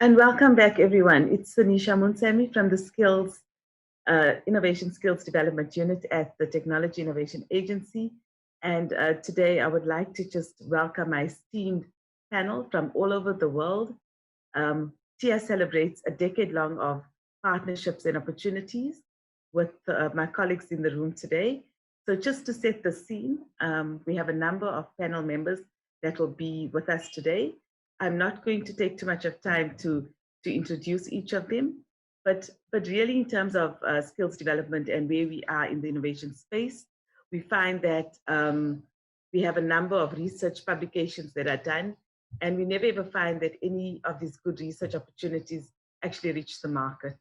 And welcome back, everyone. It's Sanisha Munsemi from the Innovation Skills Development Unit at the Technology Innovation Agency. And today I would like to just welcome my esteemed panel from all over the world. TIA celebrates a decade long of partnerships and opportunities with my colleagues in the room today. So just to set the scene, we have a number of panel members that will be with us today. I'm not going to take too much of time to introduce each of them, but really in terms of skills development and where we are in the innovation space, we find that we have a number of research publications that are done, and we never ever find that any of these good research opportunities actually reach the market.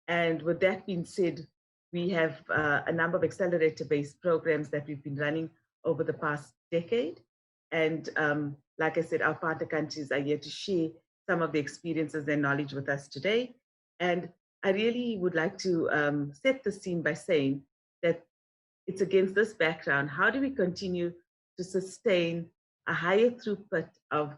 And with that being said, we have a number of accelerator-based programs that we've been running over the past decade. And like I said, our partner countries are here to share some of the experiences and knowledge with us today. And I really would like to set the scene by saying that it's against this background, how do we continue to sustain a higher throughput of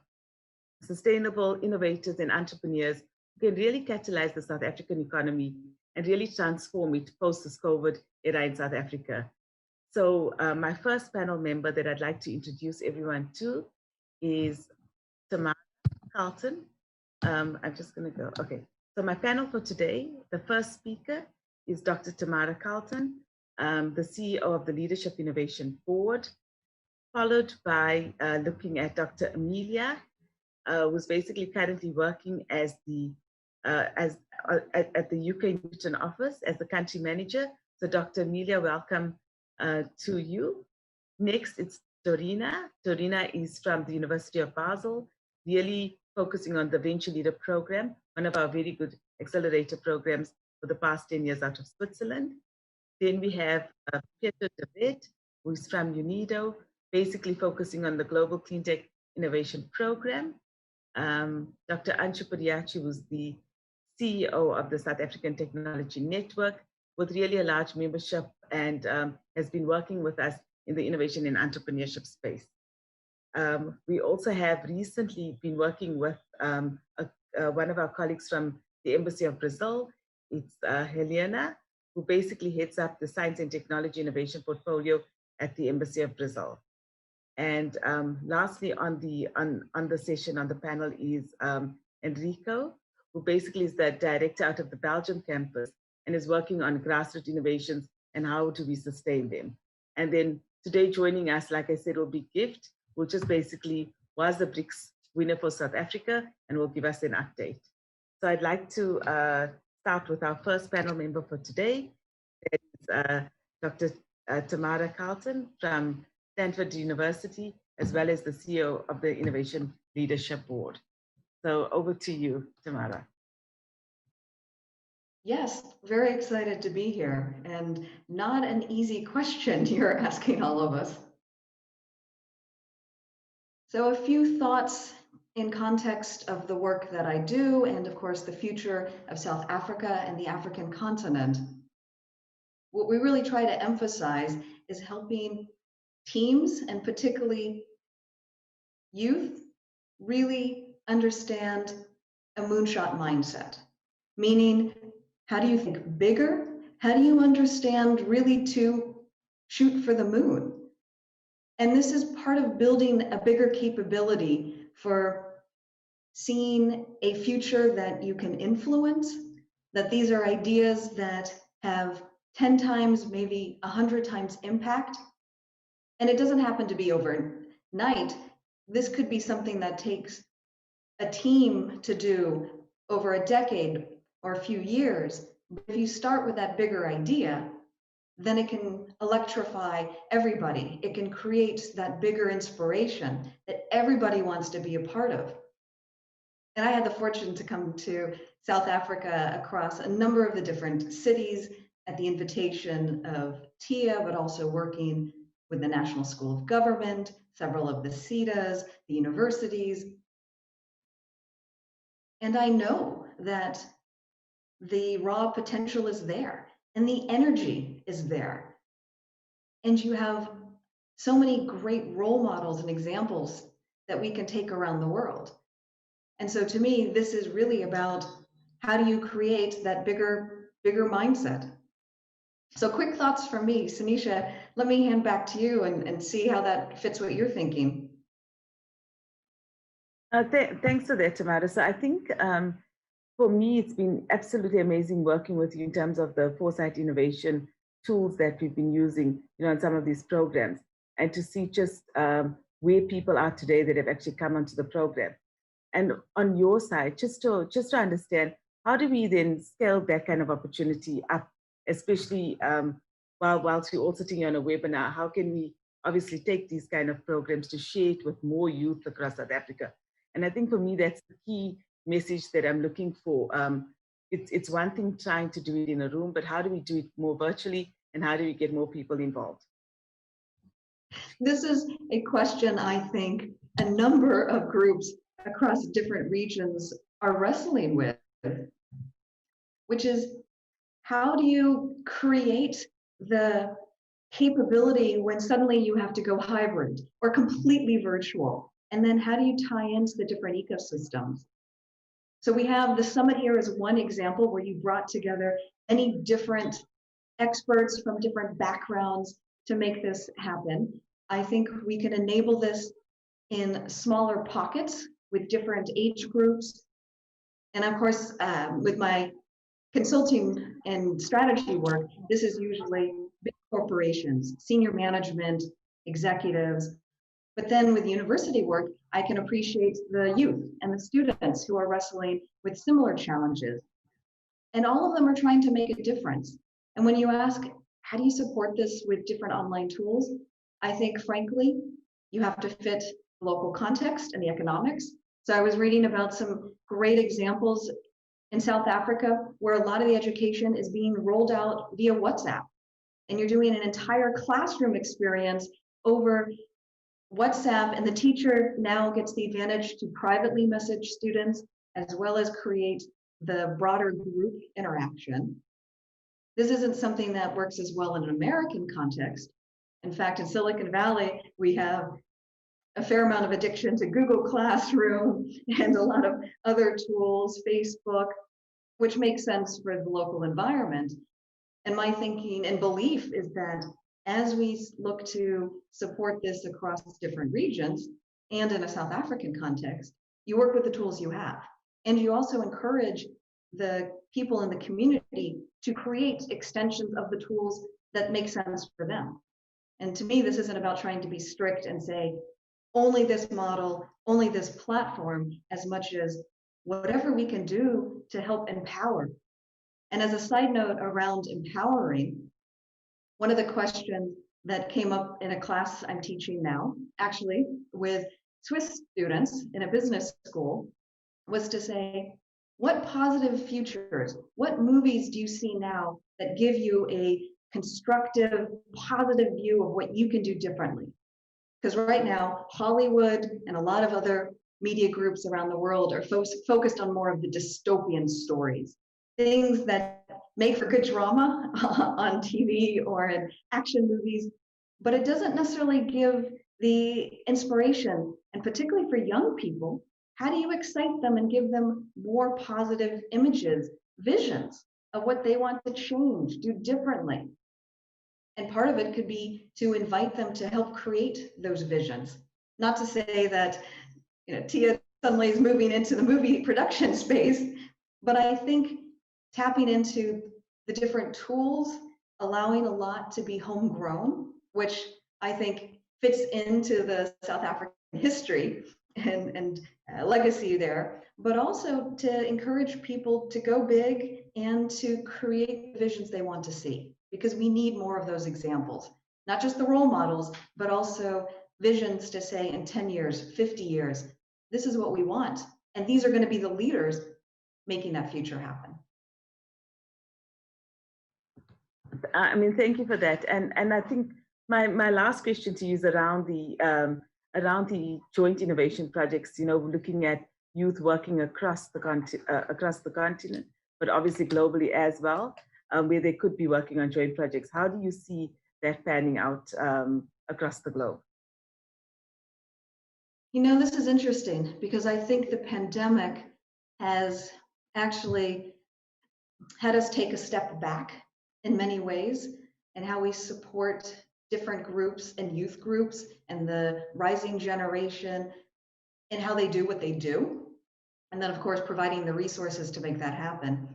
sustainable innovators and entrepreneurs who can really catalyze the South African economy and really transform it post this COVID era in South Africa? So my first panel member that I'd like to introduce everyone to is Tamara Carlton. I'm just going to go. Okay. So my panel for today, the first speaker is Dr. Tamara Carlton, the CEO of the Leadership Innovation Board, followed by looking at Dr. Amelia, who's basically currently working as the at the UK Newton office as the country manager. So Dr. Amelia, welcome to you. Next, it's Dorina. Dorina is from the University of Basel, really focusing on the Venture Leader program, one of our very good accelerator programs for the past 10 years out of Switzerland. Then we have Peter David, who's from UNIDO, basically focusing on the Global Cleantech Innovation Program. Dr. Anshu Puriachi, who's the CEO of the South African Technology Network, with really a large membership and has been working with us in the innovation and entrepreneurship space. We also have recently been working with one of our colleagues from the Embassy of Brazil. It's Helena, who basically heads up the science and technology innovation portfolio at the Embassy of Brazil. And lastly, on the session, on the panel is Enrico, who basically is the director out of the Belgium campus and is working on grassroots innovations and how do we sustain them. And then today joining us, like I said, will be Gift, which is basically was the BRICS winner for South Africa and will give us an update. So I'd like to start with our first panel member for today. It's Dr. Tamara Carlton from Stanford University, as well as the CEO of the Innovation Leadership Board. So over to you, Tamara. Yes, very excited to be here, and not an easy question you're asking all of us. So a few thoughts in context of the work that I do, and of course the future of South Africa and the African continent. What we really try to emphasize is helping teams, and particularly youth, really understand a moonshot mindset, meaning how do you think bigger? How do you understand really to shoot for the moon? And this is part of building a bigger capability for seeing a future that you can influence, that these are ideas that have 10 times, maybe 100 times impact. And it doesn't happen to be overnight. This could be something that takes a team to do over a decade or a few years. But if you start with that bigger idea, then it can electrify everybody. It can create that bigger inspiration that everybody wants to be a part of. And I had the fortune to come to South Africa across a number of the different cities at the invitation of TIA, but also working with the National School of Government, several of the CETAs, the universities. And I know that the raw potential is there and the energy is there. And you have so many great role models and examples that we can take around the world. And so to me, this is really about how do you create that bigger mindset. So quick thoughts from me. Sanisha, let me hand back to you and see how that fits what you're thinking. Thanks for that, Tamara. So I think for me, it's been absolutely amazing working with you in terms of the foresight innovation tools that we've been using, in some of these programs, and to see just where people are today that have actually come onto the program. And on your side, just to understand, how do we then scale that kind of opportunity up, especially whilst we're all sitting on a webinar? How can we obviously take these kind of programs to share it with more youth across South Africa? And I think for me, that's the key message that I'm looking for. It's one thing trying to do it in a room, but how do we do it more virtually, and how do we get more people involved? This is a question I think a number of groups across different regions are wrestling with, which is how do you create the capability when suddenly you have to go hybrid or completely virtual? And then how do you tie into the different ecosystems? So we have the summit here as one example where you brought together many different experts from different backgrounds to make this happen. I think we can enable this in smaller pockets with different age groups. And of course, with my consulting and strategy work, this is usually big corporations, senior management, executives. But then with university work, I can appreciate the youth and the students who are wrestling with similar challenges. And all of them are trying to make a difference. And when you ask, how do you support this with different online tools? I think, frankly, you have to fit the local context and the economics. So I was reading about some great examples in South Africa where a lot of the education is being rolled out via WhatsApp. And you're doing an entire classroom experience over WhatsApp, and the teacher now gets the advantage to privately message students as well as create the broader group interaction. This isn't something that works as well in an American context. In fact, in Silicon Valley, we have a fair amount of addiction to Google Classroom and a lot of other tools, Facebook, which makes sense for the local environment. And my thinking and belief is that as we look to support this across different regions and in a South African context, you work with the tools you have. And you also encourage the people in the community to create extensions of the tools that make sense for them. And to me, this isn't about trying to be strict and say, only this model, only this platform, as much as whatever we can do to help empower. And as a side note around empowering, one of the questions that came up in a class I'm teaching now, actually with Swiss students in a business school, was to say, what positive futures, what movies do you see now that give you a constructive, positive view of what you can do differently? Because right now, Hollywood and a lot of other media groups around the world are focused on more of the dystopian stories, things that make for good drama on TV or in action movies, but it doesn't necessarily give the inspiration. And particularly for young people, how do you excite them and give them more positive images, visions of what they want to change, do differently? And part of it could be to invite them to help create those visions. Not to say that Tia suddenly is moving into the movie production space, but I think tapping into the different tools, allowing a lot to be homegrown, which I think fits into the South African history and legacy there, but also to encourage people to go big and to create visions they want to see, because we need more of those examples, not just the role models, but also visions to say in 10 years, 50 years, this is what we want. And these are going to be the leaders making that future happen. I mean, thank you for that. And I think my last question to you is around the joint innovation projects. Looking at youth working across the continent, but obviously globally as well, where they could be working on joint projects. How do you see that panning out across the globe? You know, this is interesting because I think the pandemic has actually had us take a step back in many ways, and how we support different groups and youth groups and the rising generation and how they do what they do. And then, of course, providing the resources to make that happen.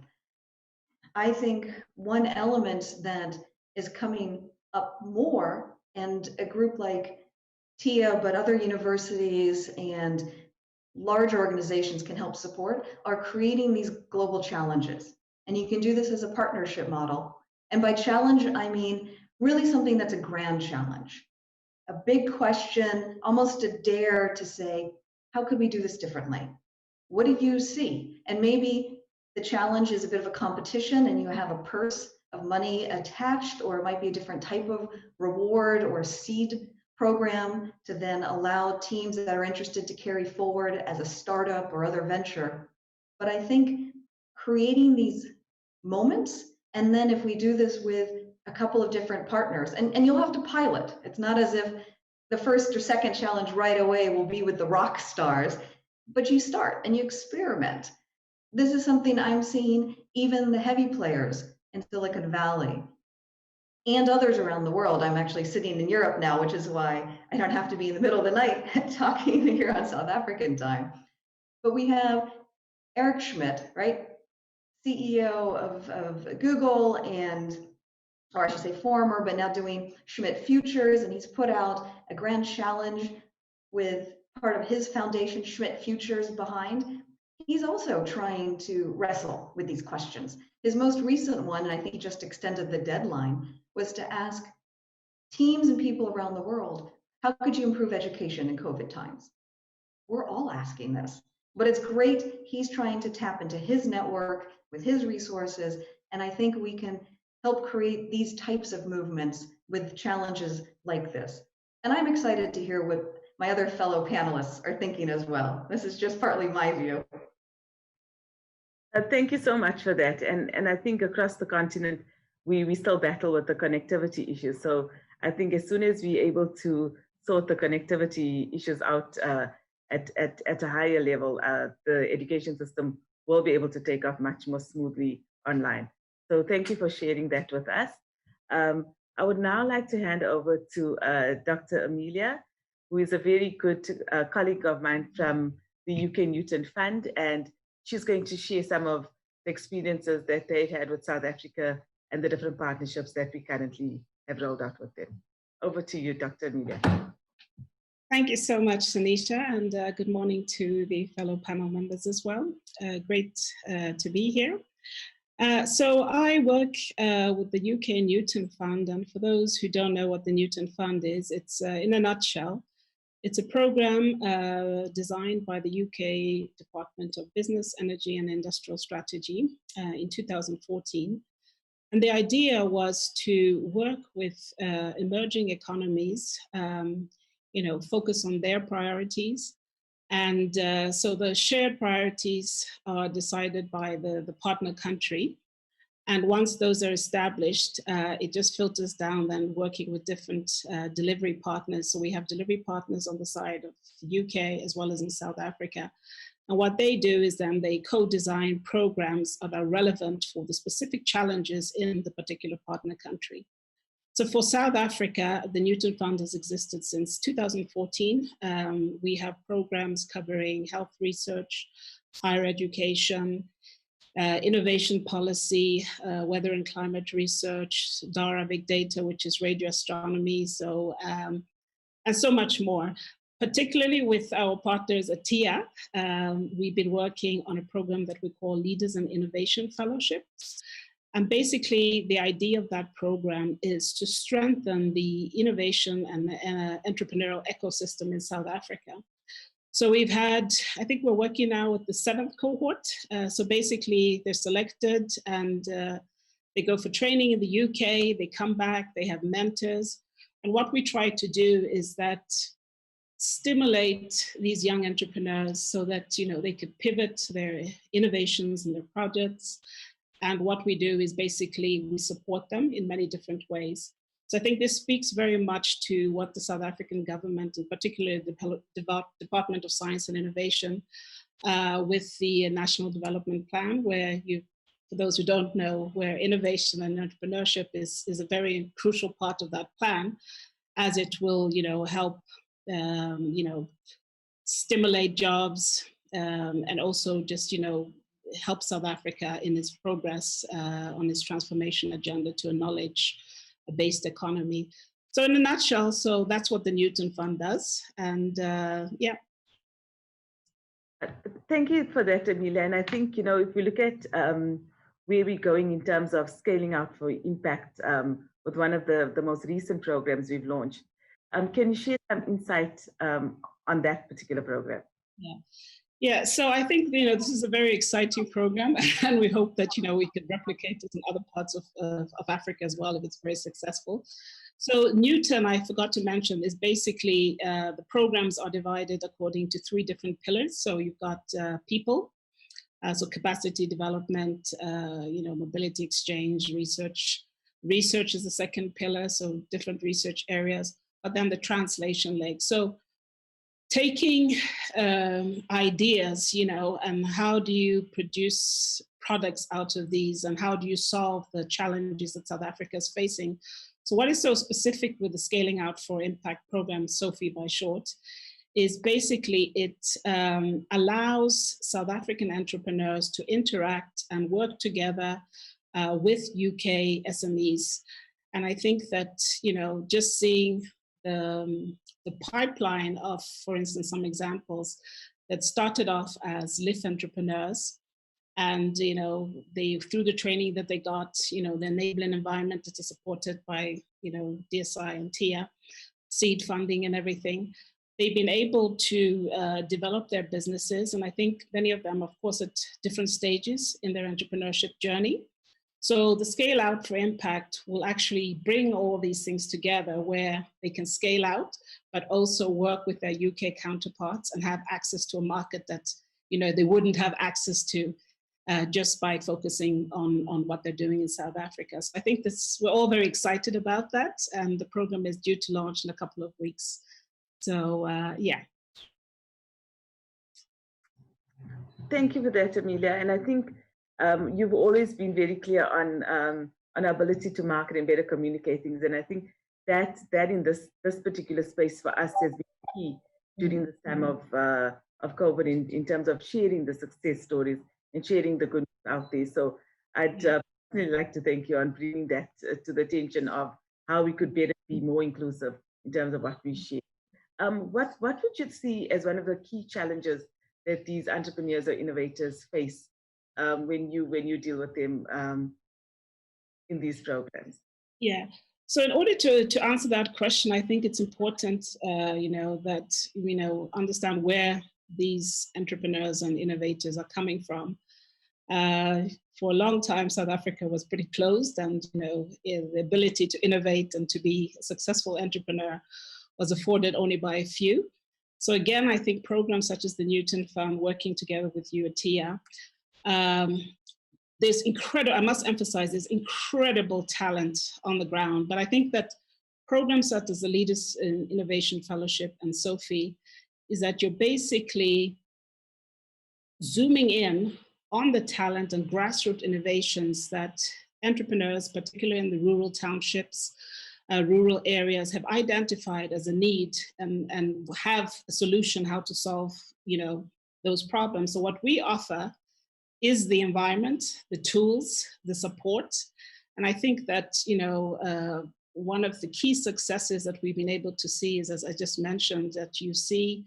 I think one element that is coming up more, and a group like TIA, but other universities and large organizations can help support, are creating these global challenges. And you can do this as a partnership model. And by challenge, I mean really something that's a grand challenge, a big question, almost a dare to say, how could we do this differently? What do you see? And maybe the challenge is a bit of a competition and you have a purse of money attached, or it might be a different type of reward or seed program to then allow teams that are interested to carry forward as a startup or other venture. But I think creating these moments, and then if we do this with a couple of different partners, and you'll have to pilot. It's not as if the first or second challenge right away will be with the rock stars, but you start and you experiment. This is something I'm seeing even the heavy players in Silicon Valley and others around the world. I'm actually sitting in Europe now, which is why I don't have to be in the middle of the night talking here on South African time. But we have Eric Schmidt, right? CEO of Google, and, or I should say former, but now doing Schmidt Futures. And he's put out a grand challenge with part of his foundation, Schmidt Futures, behind. He's also trying to wrestle with these questions. His most recent one, and I think he just extended the deadline, was to ask teams and people around the world, how could you improve education in COVID times? We're all asking this, but it's great. He's trying to tap into his network with his resources, and I think we can help create these types of movements with challenges like this. And I'm excited to hear what my other fellow panelists are thinking as well. This is just partly my view. Thank you so much for that. And I think across the continent, we still battle with the connectivity issues. So I think as soon as we're able to sort the connectivity issues out at a higher level, the education system will be able to take off much more smoothly online. So thank you for sharing that with us. I would now like to hand over to Dr. Amelia, who is a very good colleague of mine from the UK Newton Fund, and she's going to share some of the experiences that they've had with South Africa and the different partnerships that we currently have rolled out with them. Over to you, Dr. Amelia. Thank you so much, Sanisha, and good morning to the fellow panel members as well. Great to be here. So I work with the UK Newton Fund, and for those who don't know what the Newton Fund is, it's in a nutshell, it's a program designed by the UK Department of Business, Energy and Industrial Strategy in 2014. And the idea was to work with emerging economies, focus on their priorities. And so the shared priorities are decided by the partner country. And once those are established, it just filters down then working with different delivery partners. So we have delivery partners on the side of the UK as well as in South Africa. And what they do is then they co-design programs that are relevant for the specific challenges in the particular partner country. So for South Africa, the Newton Fund has existed since 2014. We have programs covering health research, higher education, innovation policy, weather and climate research, DARA big data, which is radio astronomy, and so much more. Particularly with our partners at TIA, we've been working on a program that we call Leaders in Innovation Fellowships. And basically, the idea of that program is to strengthen the innovation and entrepreneurial ecosystem in South Africa. So we've had, I think we're working now with the 7th cohort. So basically, they're selected and they go for training in the UK, they come back, they have mentors. And what we try to do is that stimulate these young entrepreneurs so that they could pivot their innovations and their projects. And what we do is basically we support them in many different ways. So I think this speaks very much to what the South African government, and particularly the Department of Science and Innovation, with the National Development Plan, where for those who don't know, where innovation and entrepreneurship is a very crucial part of that plan, as it will, help, stimulate jobs, and also just, help South Africa in its progress on its transformation agenda to a knowledge-based economy. So in a nutshell, so that's what the Newton Fund does. And yeah. Thank you for that, Amelia. And I think, if we look at where we're going in terms of scaling out for impact with one of the most recent programs we've launched, can you share some insight on that particular program? Yeah, so I think, this is a very exciting program, and we hope that, we can replicate it in other parts of Africa as well if it's very successful. So Newton, I forgot to mention, is basically the programs are divided according to 3 different pillars. So you've got people, so capacity development, mobility exchange, research. Research is the second pillar, so different research areas, but then the translation leg. So taking ideas, and how do you produce products out of these, and how do you solve the challenges that South Africa is facing? So what is so specific with the Scaling Out for Impact program, SOFI by short, is basically it allows South African entrepreneurs to interact and work together with UK SMEs. And I think that, just seeing the pipeline of, for instance, some examples that started off as LIF entrepreneurs, and they, through the training that they got, the enabling environment that is supported by DSI and TIA, seed funding and everything, they've been able to develop their businesses. And I think many of them, of course, at different stages in their entrepreneurship journey. So the Scale Out for Impact will actually bring all these things together where they can scale out, but also work with their UK counterparts and have access to a market that they wouldn't have access to just by focusing on what they're doing in South Africa. So I think we're all very excited about that, and the program is due to launch in a couple of weeks. So yeah. Thank you for that, Amelia. And I think you've always been very clear on our ability to market and better communicate things. And I think that in this particular space for us has been key during this time of COVID in terms of sharing the success stories and sharing the good news out there. So I'd really like to thank you on bringing that to the attention of how we could better be more inclusive in terms of what we share. What would you see as one of the key challenges that these entrepreneurs or innovators face when you deal with them in these programs? Yeah. So in order to answer that question, I think it's important, that we understand where these entrepreneurs and innovators are coming from. For a long time, South Africa was pretty closed, and the ability to innovate and to be a successful entrepreneur was afforded only by a few. So again, I think programs such as the Newton Fund, working together with you at TIA, there's I must emphasize, there's incredible talent on the ground. But I think that programs such as the Leaders in Innovation Fellowship and SOFI is that you're basically zooming in on the talent and grassroots innovations that entrepreneurs, particularly in the rural townships, rural areas, have identified as a need and have a solution how to solve those problems. So what we offer is the environment, the tools, the support. And I think that, one of the key successes that we've been able to see is, as I just mentioned, that you see,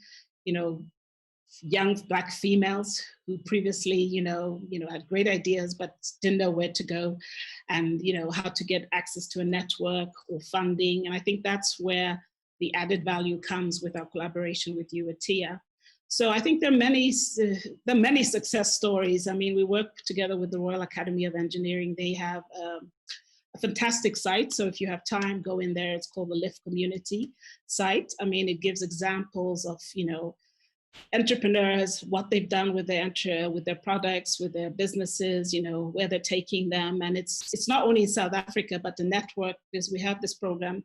young Black females who previously, had great ideas, but didn't know where to go and, how to get access to a network or funding. And I think that's where the added value comes with our collaboration with you at TIA. So I think there are many success stories. I mean, we work together with the Royal Academy of Engineering. They have a fantastic site. So if you have time, go in there. It's called the LIF Community site. I mean, it gives examples of, entrepreneurs, what they've done with their products, with their businesses, where they're taking them. And it's not only in South Africa, but the network, because we have this program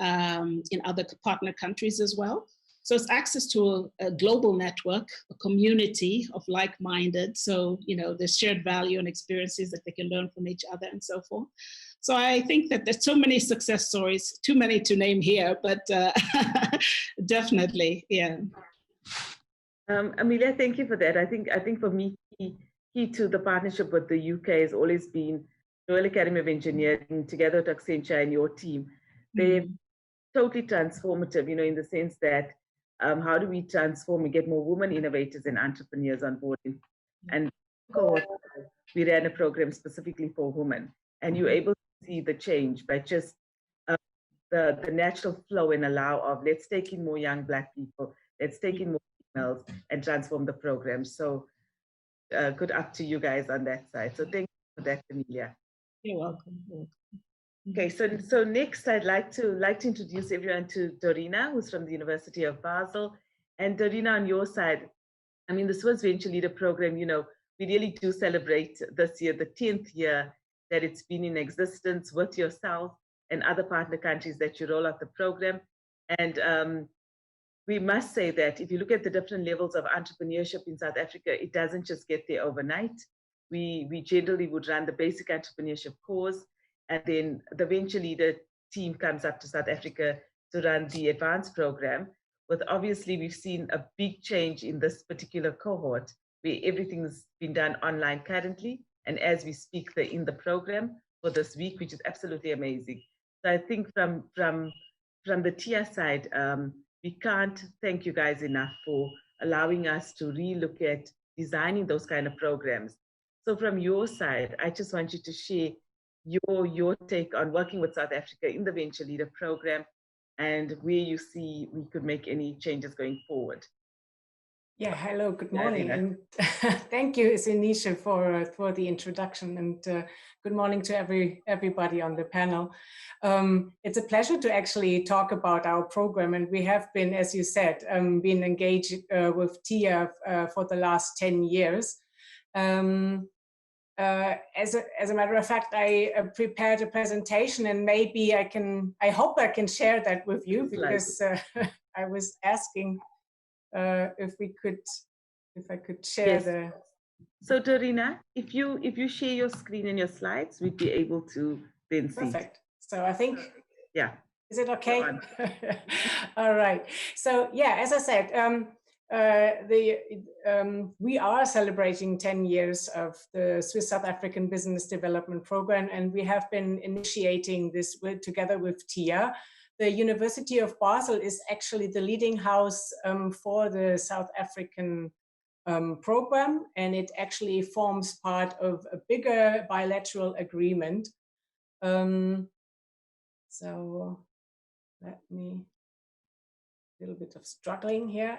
in other partner countries as well. So it's access to a global network, a community of like-minded. So, there's shared value and experiences that they can learn from each other and so forth. So I think that there's so many success stories, too many to name here, but definitely, yeah. Amelia, thank you for that. I think for me, key to the partnership with the UK has always been Royal Academy of Engineering together with Accenture and your team. They're totally transformative, in the sense that how do we transform and get more women innovators and entrepreneurs on board? And we ran a program specifically for women, and you're able to see the change by just the natural flow and allow of let's take in more young Black people, let's take in more females and transform the program. So good up to you guys on that side. So thank you for that, Amelia. You're welcome. Okay, so next I'd like to introduce everyone to Dorina, who's from the University of Basel. And Dorina, on your side, the Swiss Venture Leader Program, we really do celebrate this year, the 10th year that it's been in existence with yourself and other partner countries that you roll out the program. And we must say that if you look at the different levels of entrepreneurship in South Africa, it doesn't just get there overnight. We generally would run the basic entrepreneurship course, and then the venture leader team comes up to South Africa to run the advanced program. But obviously, we've seen a big change in this particular cohort, where everything's been done online currently. And as we speak, they're in the program for this week, which is absolutely amazing. So I think from the TIA side, we can't thank you guys enough for allowing us to relook at designing those kind of programs. So from your side, I just want you to share your take on working with South Africa in the Venture Leader Program and where you see we could make any changes going forward. Yeah, hello, good morning. And thank you, Sinisha, for the introduction, and good morning to everybody on the panel. It's a pleasure to actually talk about our program, and we have been, as you said, been engaged with TIA for the last 10 years. As a matter of fact, I prepared a presentation, and maybe I hope I can share that with you, because I was asking if I could share the. So Dorina, if you share your screen and your slides, we'd be able to then see. Perfect. So I think. Yeah. Is it okay? All right. So yeah, as I said, we are celebrating 10 years of the Swiss South African Business Development Program, and we have been initiating this together with TIA. The University of Basel is actually the leading house for the South African program, and it actually forms part of a bigger bilateral agreement. So let me, a little bit of struggling here.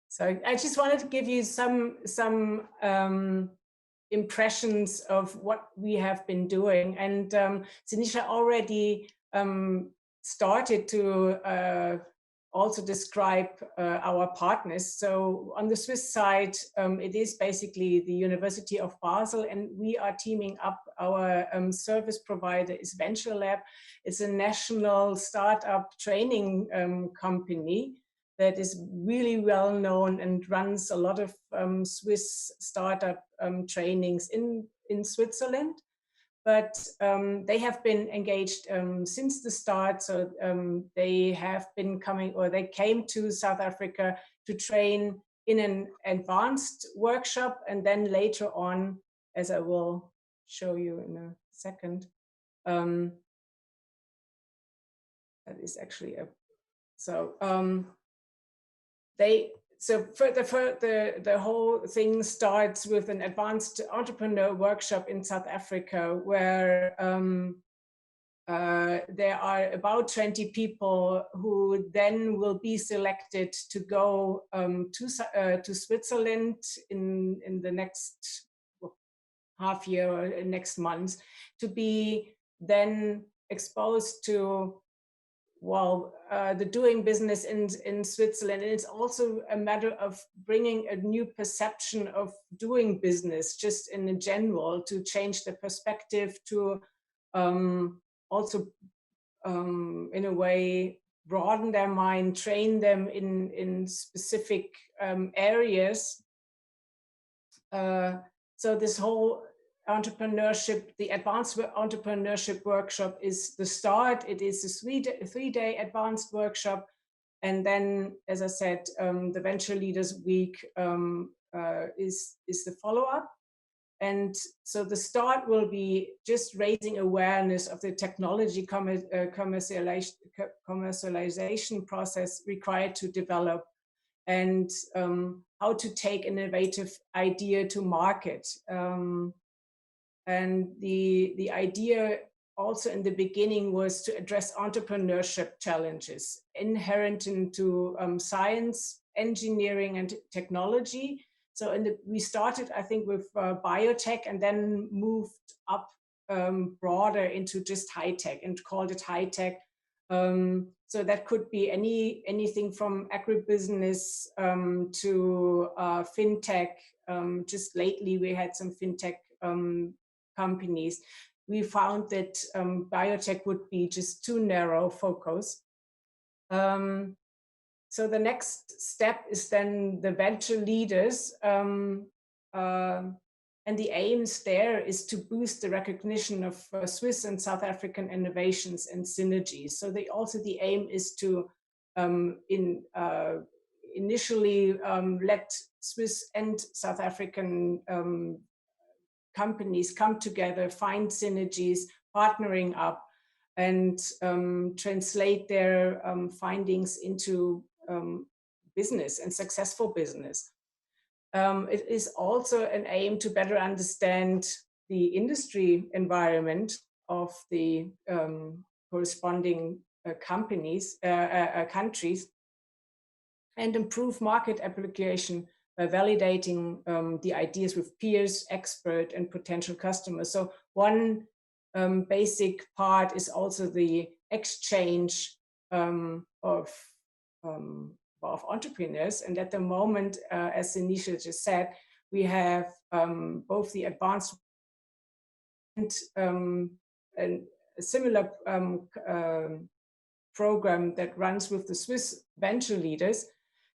So I just wanted to give you some impressions of what we have been doing. And Sinisha already started to also describe our partners. So on the Swiss side, it is basically the University of Basel, and we are teaming up. Our service provider is Venture Lab. It's a national startup training company that is really well known and runs a lot of Swiss startup trainings in Switzerland. But they have been engaged since the start. So they have been coming, or they came to South Africa to train in an advanced workshop. And then later on, as I will show you in a second, that is actually a, so the whole thing starts with an advanced entrepreneur workshop in South Africa, where there are about 20 people who then will be selected to go to Switzerland in the next half year or next month, to be then exposed to the doing business in Switzerland. And it's also a matter of bringing a new perception of doing business just in general, to change the perspective, to also in a way broaden their mind, train them in specific areas. So this whole entrepreneurship, the advanced entrepreneurship workshop is the start. It is a three-day advanced workshop. And then, as I said, the Venture Leaders Week is the follow-up. And so the start will be just raising awareness of the technology commercialization process required to develop, and how to take innovative idea to market. And the idea also in the beginning was to address entrepreneurship challenges inherent into science, engineering, and technology. So we started, I think, with biotech, and then moved up broader into just high tech, and called it high tech. So that could be anything from agribusiness to fintech. Just lately, we had some fintech companies. We found that biotech would be just too narrow focus. So the next step is then the venture leaders. And the aims there is to boost the recognition of Swiss and South African innovations and synergies. So the aim is to initially let Swiss and South African companies come together, find synergies, partnering up, and translate their findings into business and successful business. It is also an aim to better understand the industry environment of the corresponding countries, and improve market application by validating the ideas with peers, expert, and potential customers. So one basic part is also the exchange of entrepreneurs. And at the moment, as Sinisha just said, we have both the advanced and a similar program that runs with the Swiss venture leaders.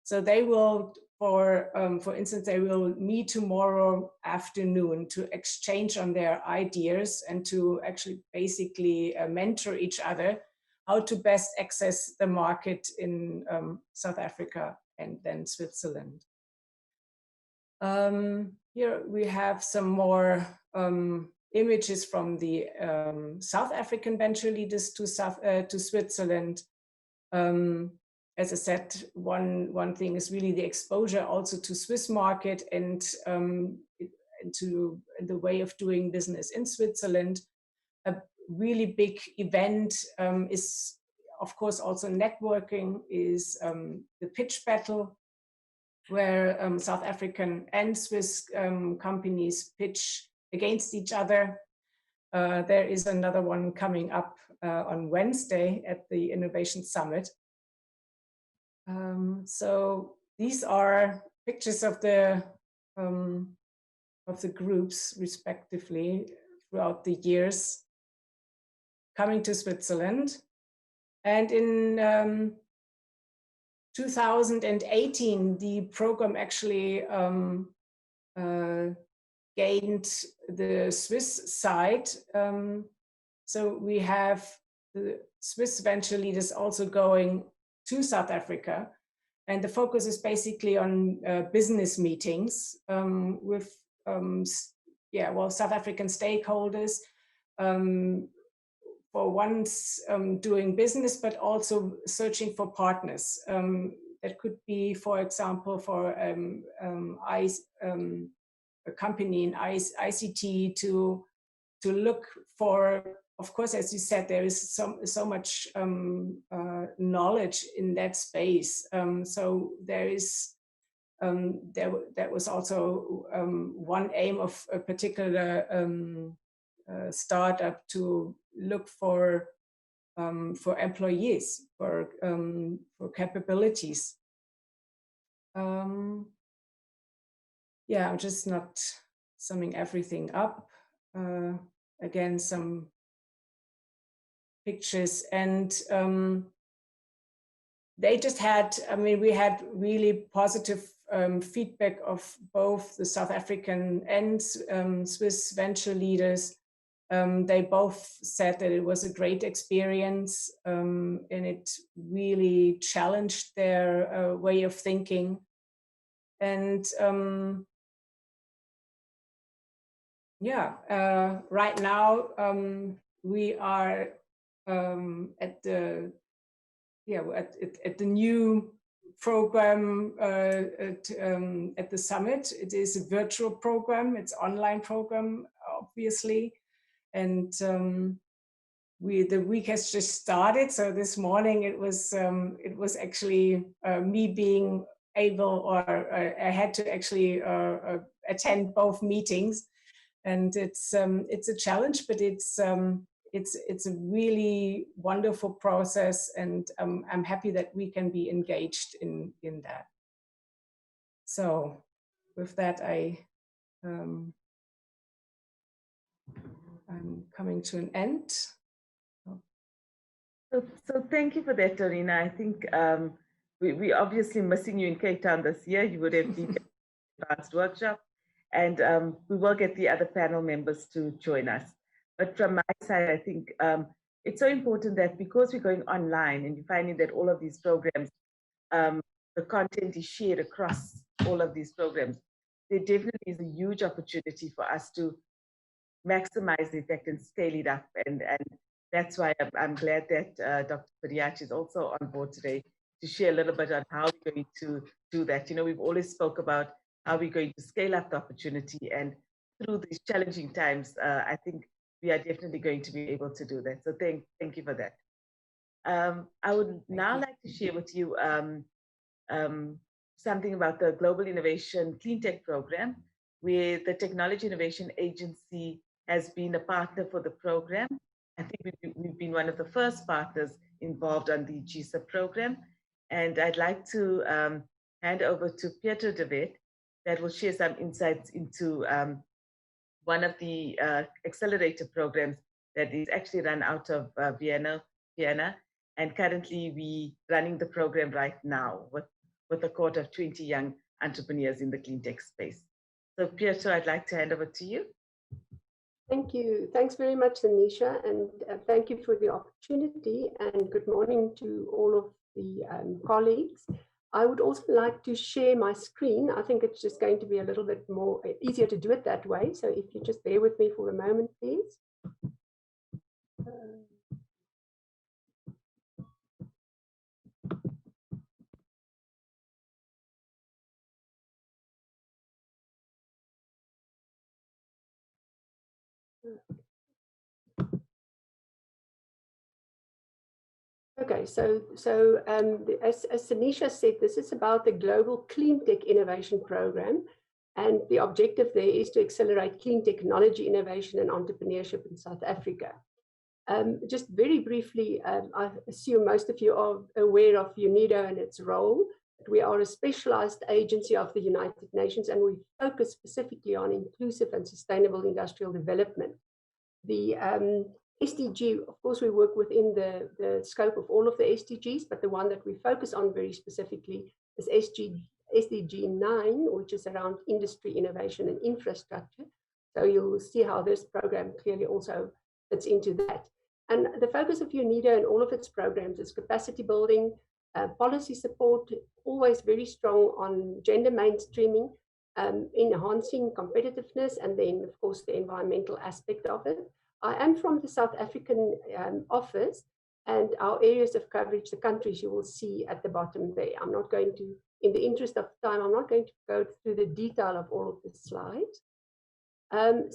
So they will, for instance, they will meet tomorrow afternoon to exchange on their ideas and to actually basically mentor each other how to best access the market in South Africa and then Switzerland. Here we have some more images from the South African venture leaders to Switzerland. As I said, one thing is really the exposure also to Swiss market and to the way of doing business in Switzerland. A really big event is, of course, also networking, is the pitch battle, where South African and Swiss companies pitch against each other. There is another one coming up on Wednesday at the Innovation Summit. So these are pictures of the groups, respectively, throughout the years coming to Switzerland. And in 2018, the program actually gained the Swiss side. So we have the Swiss venture leaders also going to South Africa. And the focus is basically on business meetings with South African stakeholders, for once doing business, but also searching for partners. That could be, for example, for a company in ICT to look for, of course, as you said, there is so much knowledge in that space. So there is that was also one aim of a particular startup, to look for for employees, for capabilities. Yeah, I'm just not summing everything up. Again, some pictures, and they just had, I mean, we had really positive feedback of both the South African and Swiss venture leaders. They both said that it was a great experience, and it really challenged their way of thinking. And yeah, right now we are at the at the new program at the summit. It is a virtual program. It's an online program, obviously, and the week has just started. So this morning it was actually me being able, or I had to actually attend both meetings, and it's a challenge, but it's a really wonderful process, and I'm happy that we can be engaged in that. So with that, I'm coming to an end. So thank you for that, Dorina. I think we obviously missing you in Cape Town this year. You would have been advanced workshop, and we will get the other panel members to join us. But from my side, I think it's so important that because we're going online and you're finding that all of these programs, the content is shared across all of these programs, there definitely is a huge opportunity for us to maximize the effect and scale it up. And that's why I'm glad that Dr. Padiach is also on board today to share a little bit on how we're going to do that. You know, we've always spoke about how we're going to scale up the opportunity, and through these challenging times, I think we are definitely going to be able to do that. So thank you for that. I would now like to share with you something about the Global Innovation Clean Tech Program, where the Technology Innovation Agency has been a partner for the program. I think we've been one of the first partners involved on the GSA program. And I'd like to hand over to Pieter de Wet, that will share some insights into one of the accelerator programs that is actually run out of Vienna. And currently we running the program right now with a cohort of 20 young entrepreneurs in the clean tech space. So Pieter, I'd like to hand over to you. Thank you. Thanks very much, Anisha, and thank you for the opportunity, and good morning to all of the colleagues. I would also like to share my screen. I think it's just going to be a little bit more easier to do it that way. So if you just bear with me for a moment, please. Okay, so as Anisha said, this is about the Global Clean Tech Innovation Program, and the objective there is to accelerate clean technology innovation and entrepreneurship in South Africa. Just very briefly, I assume most of you are aware of UNIDO and its role. We are a specialized agency of the United Nations, and we focus specifically on inclusive and sustainable industrial development. The SDG, of course, we work within the scope of all of the SDGs, but the one that we focus on very specifically is SDG 9, which is around industry, innovation, and infrastructure. So you'll see how this program clearly also fits into that. And the focus of UNIDO and all of its programs is capacity building, policy support, always very strong on gender mainstreaming, enhancing competitiveness, and then, of course, the environmental aspect of it. I am from the South African office, and our areas of coverage, the countries you will see at the bottom there. I'm not going to, in the interest of time, I'm not going to go through the detail of all of the slides.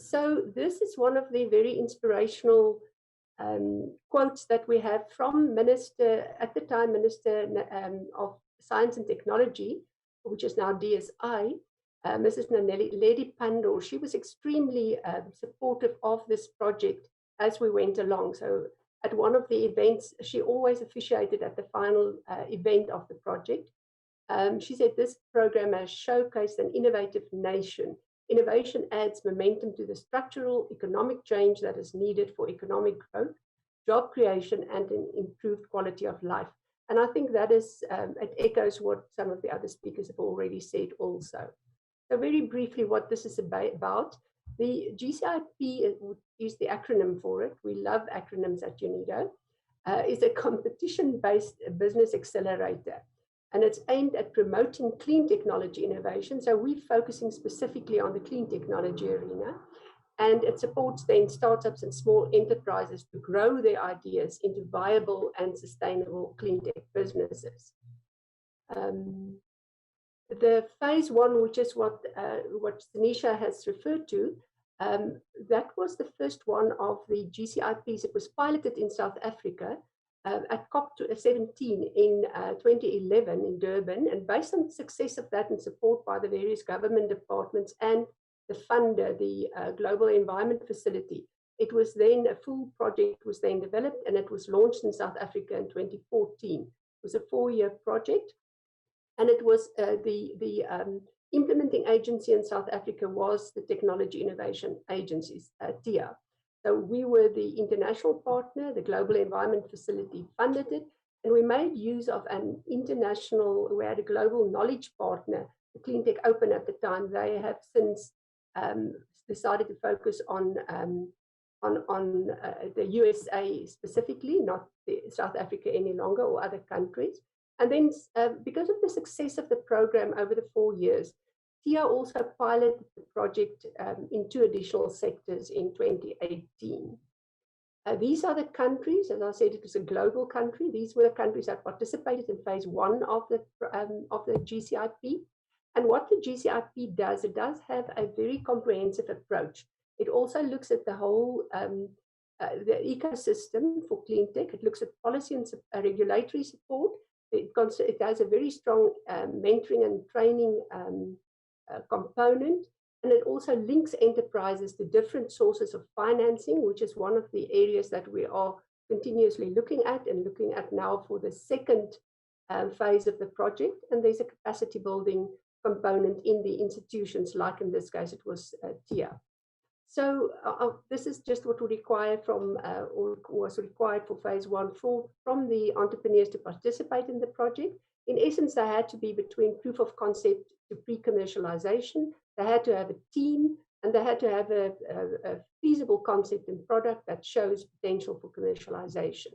So this is one of the very inspirational quotes that we have from Minister, at the time, Minister of Science and Technology, which is now DSI, Mrs. Naledi Pandor. She was extremely supportive of this project as we went along. So at one of the events. She always officiated at the final event of the project. She said, this program has showcased an innovative nation. Innovation adds momentum to the structural economic change that is needed for economic growth, job creation, and an improved quality of life. And I think that is, it echoes what some of the other speakers have already said also. So very briefly, what this is about. The GCIP is the acronym for it. We love acronyms at UNIDO. Is a competition-based business accelerator. And it's aimed at promoting clean technology innovation. So we're focusing specifically on the clean technology arena. And it supports then startups and small enterprises to grow their ideas into viable and sustainable clean tech businesses. The phase one, which is what Tanisha has referred to, that was the first one of the GCIPs. It was piloted in South Africa at COP17 in 2011 in Durban. And based on the success of that and support by the various government departments and the funder, the Global Environment Facility, it was then a full project was then developed, and it was launched in South Africa in 2014. It was a 4-year project. And it was the implementing agency in South Africa was the Technology Innovation Agencies, TIA. So we were the international partner, the Global Environment Facility funded it, and we made use of an international, we had a global knowledge partner, the Cleantech Open at the time. They have since decided to focus on the USA specifically, not South Africa any longer or other countries. And then because of the success of the program over the 4 years, TIA also piloted the project in 2 additional sectors in 2018. These are the countries, as I said, it was a global country. These were the countries that participated in phase 1 of the GCIP. And what the GCIP does, it does have a very comprehensive approach. It also looks at the whole the ecosystem for clean tech. It looks at policy and regulatory support. It has a very strong mentoring and training component, and it also links enterprises to different sources of financing, which is one of the areas that we are continuously looking at now for the second phase of the project. And there's a capacity building component in the institutions, like in this case, it was TIA. So this is just what we require from, or was required for phase 1 from the entrepreneurs to participate in the project. In essence, they had to be between proof of concept to pre-commercialization. They had to have a team, and they had to have a feasible concept and product that shows potential for commercialization.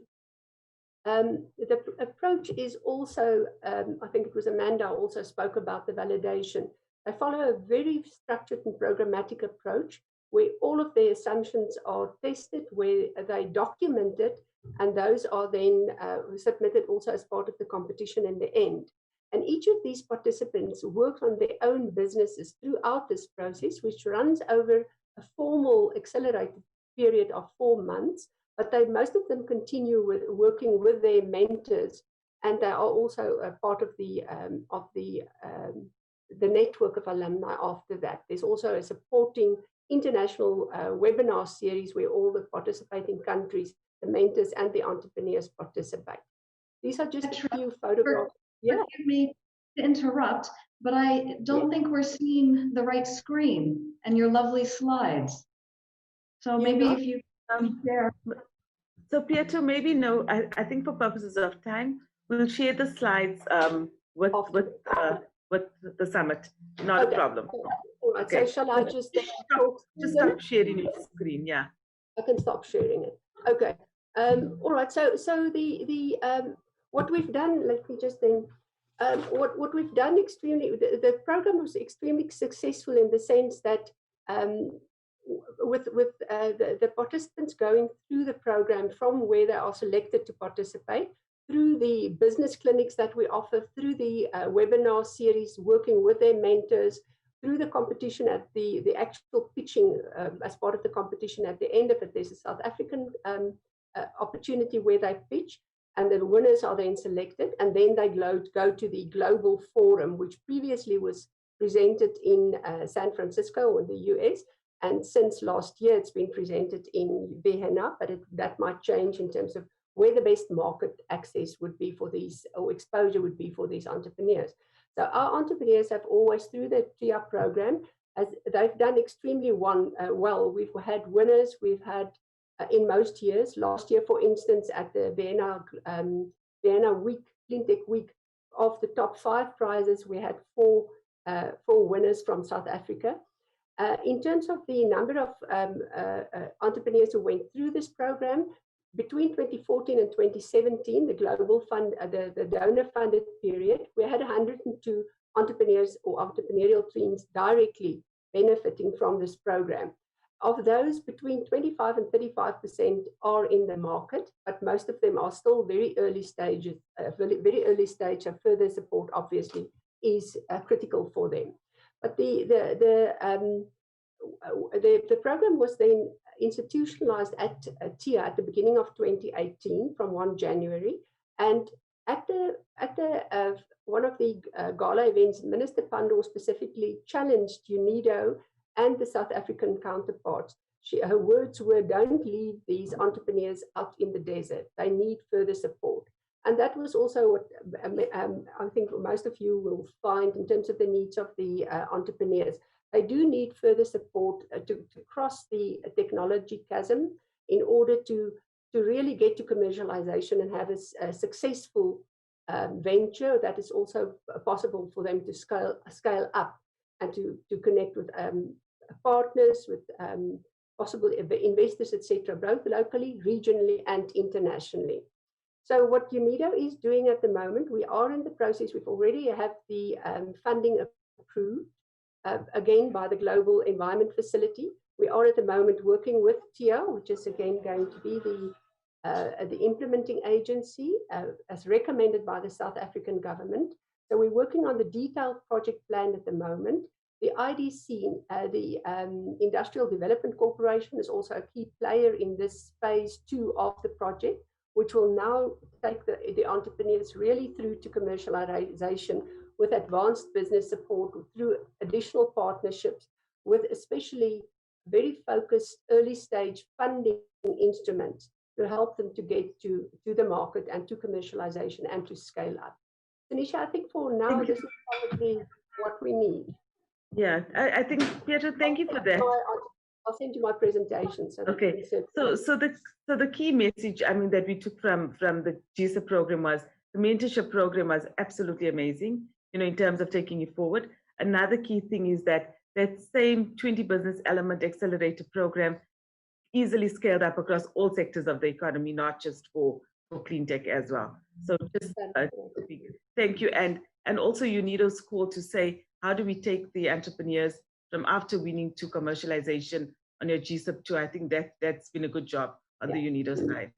The approach is also, I think it was Amanda also spoke about the validation. They follow a very structured and programmatic approach, where all of their assumptions are tested, where they document it, and those are then submitted also as part of the competition in the end. And each of these participants works on their own businesses throughout this process, which runs over a formal accelerated period of 4 months, but most of them continue with working with their mentors, and they are also a part of the network of alumni after that. There's also a supporting international webinar series where all the participating countries, the mentors and the entrepreneurs participate. These are just a few photographs. Forgive me to interrupt, but I don't think we're seeing the right screen and your lovely slides. So maybe if you share. So Pietro, maybe no, I think for purposes of time, we'll share the slides with the summit. Not a problem. All right, okay. So shall I just stop sharing your screen? Yeah, I can stop sharing it. Okay. All right. So the what we've done. Let me just then. What we've done the program was extremely successful in the sense that with the participants going through the program from where they are selected to participate, through the business clinics that we offer, through the webinar series, working with their mentors, through the competition at the actual pitching as part of the competition at the end of it. There's a South African opportunity where they pitch, and the winners are then selected, and then they go to the global forum, which previously was presented in San Francisco in the US. And since last year, it's been presented in Vienna, but that might change in terms of where the best market access would be for these, or exposure would be for these entrepreneurs. So our entrepreneurs have always, through the TIA program, as they've done extremely well. We've had winners, we've had in most years. Last year, for instance, at the Vienna Week, Cleantech Week, of the top 5 prizes, we had four winners from South Africa. In terms of the number of entrepreneurs who went through this program, between 2014 and 2017, the global fund, the donor-funded period, we had 102 entrepreneurs or entrepreneurial teams directly benefiting from this program. Of those, between 25 and 35% are in the market, but most of them are still very early stages, very early stage, and further support obviously is critical for them. But the program was then institutionalized at TIA at the beginning of 2018 from 1 January. And at one of the gala events, Minister Pandor specifically challenged UNIDO and the South African counterparts. Her words were, don't leave these entrepreneurs out in the desert. They need further support. And that was also what I think most of you will find in terms of the needs of the entrepreneurs. They do need further support to cross the technology chasm in order to really get to commercialization and have a successful venture that is also possible for them to scale up and to connect with partners, with possible investors, etc., both locally, regionally, and internationally. So what UNIDO is doing at the moment, we are in the process, we've already have the funding approved, again, by the Global Environment Facility. We are at the moment working with TIA, which is again going to be the implementing agency as recommended by the South African government. So we're working on the detailed project plan at the moment. The IDC, the Industrial Development Corporation, is also a key player in this phase 2 of the project, which will now take the entrepreneurs really through to commercialization with advanced business support, through additional partnerships, with especially very focused early stage funding instruments to help them to get to the market and to commercialization and to scale up. Tanisha, I think for now, this is probably what we need. Yeah, I think, Pietro, thank you for that. I'll send you my presentation. So okay, so the key message, I mean, that we took from the GSIP program was the mentorship program was absolutely amazing, you know, in terms of taking you forward. Another key thing is that same 20 business element accelerator program easily scaled up across all sectors of the economy, not just for clean tech as well. So just thank you. And also UNIDO's call to say, how do we take the entrepreneurs from after winning to commercialization on your GSIP 2? I think that's been a good job on the UNIDO side.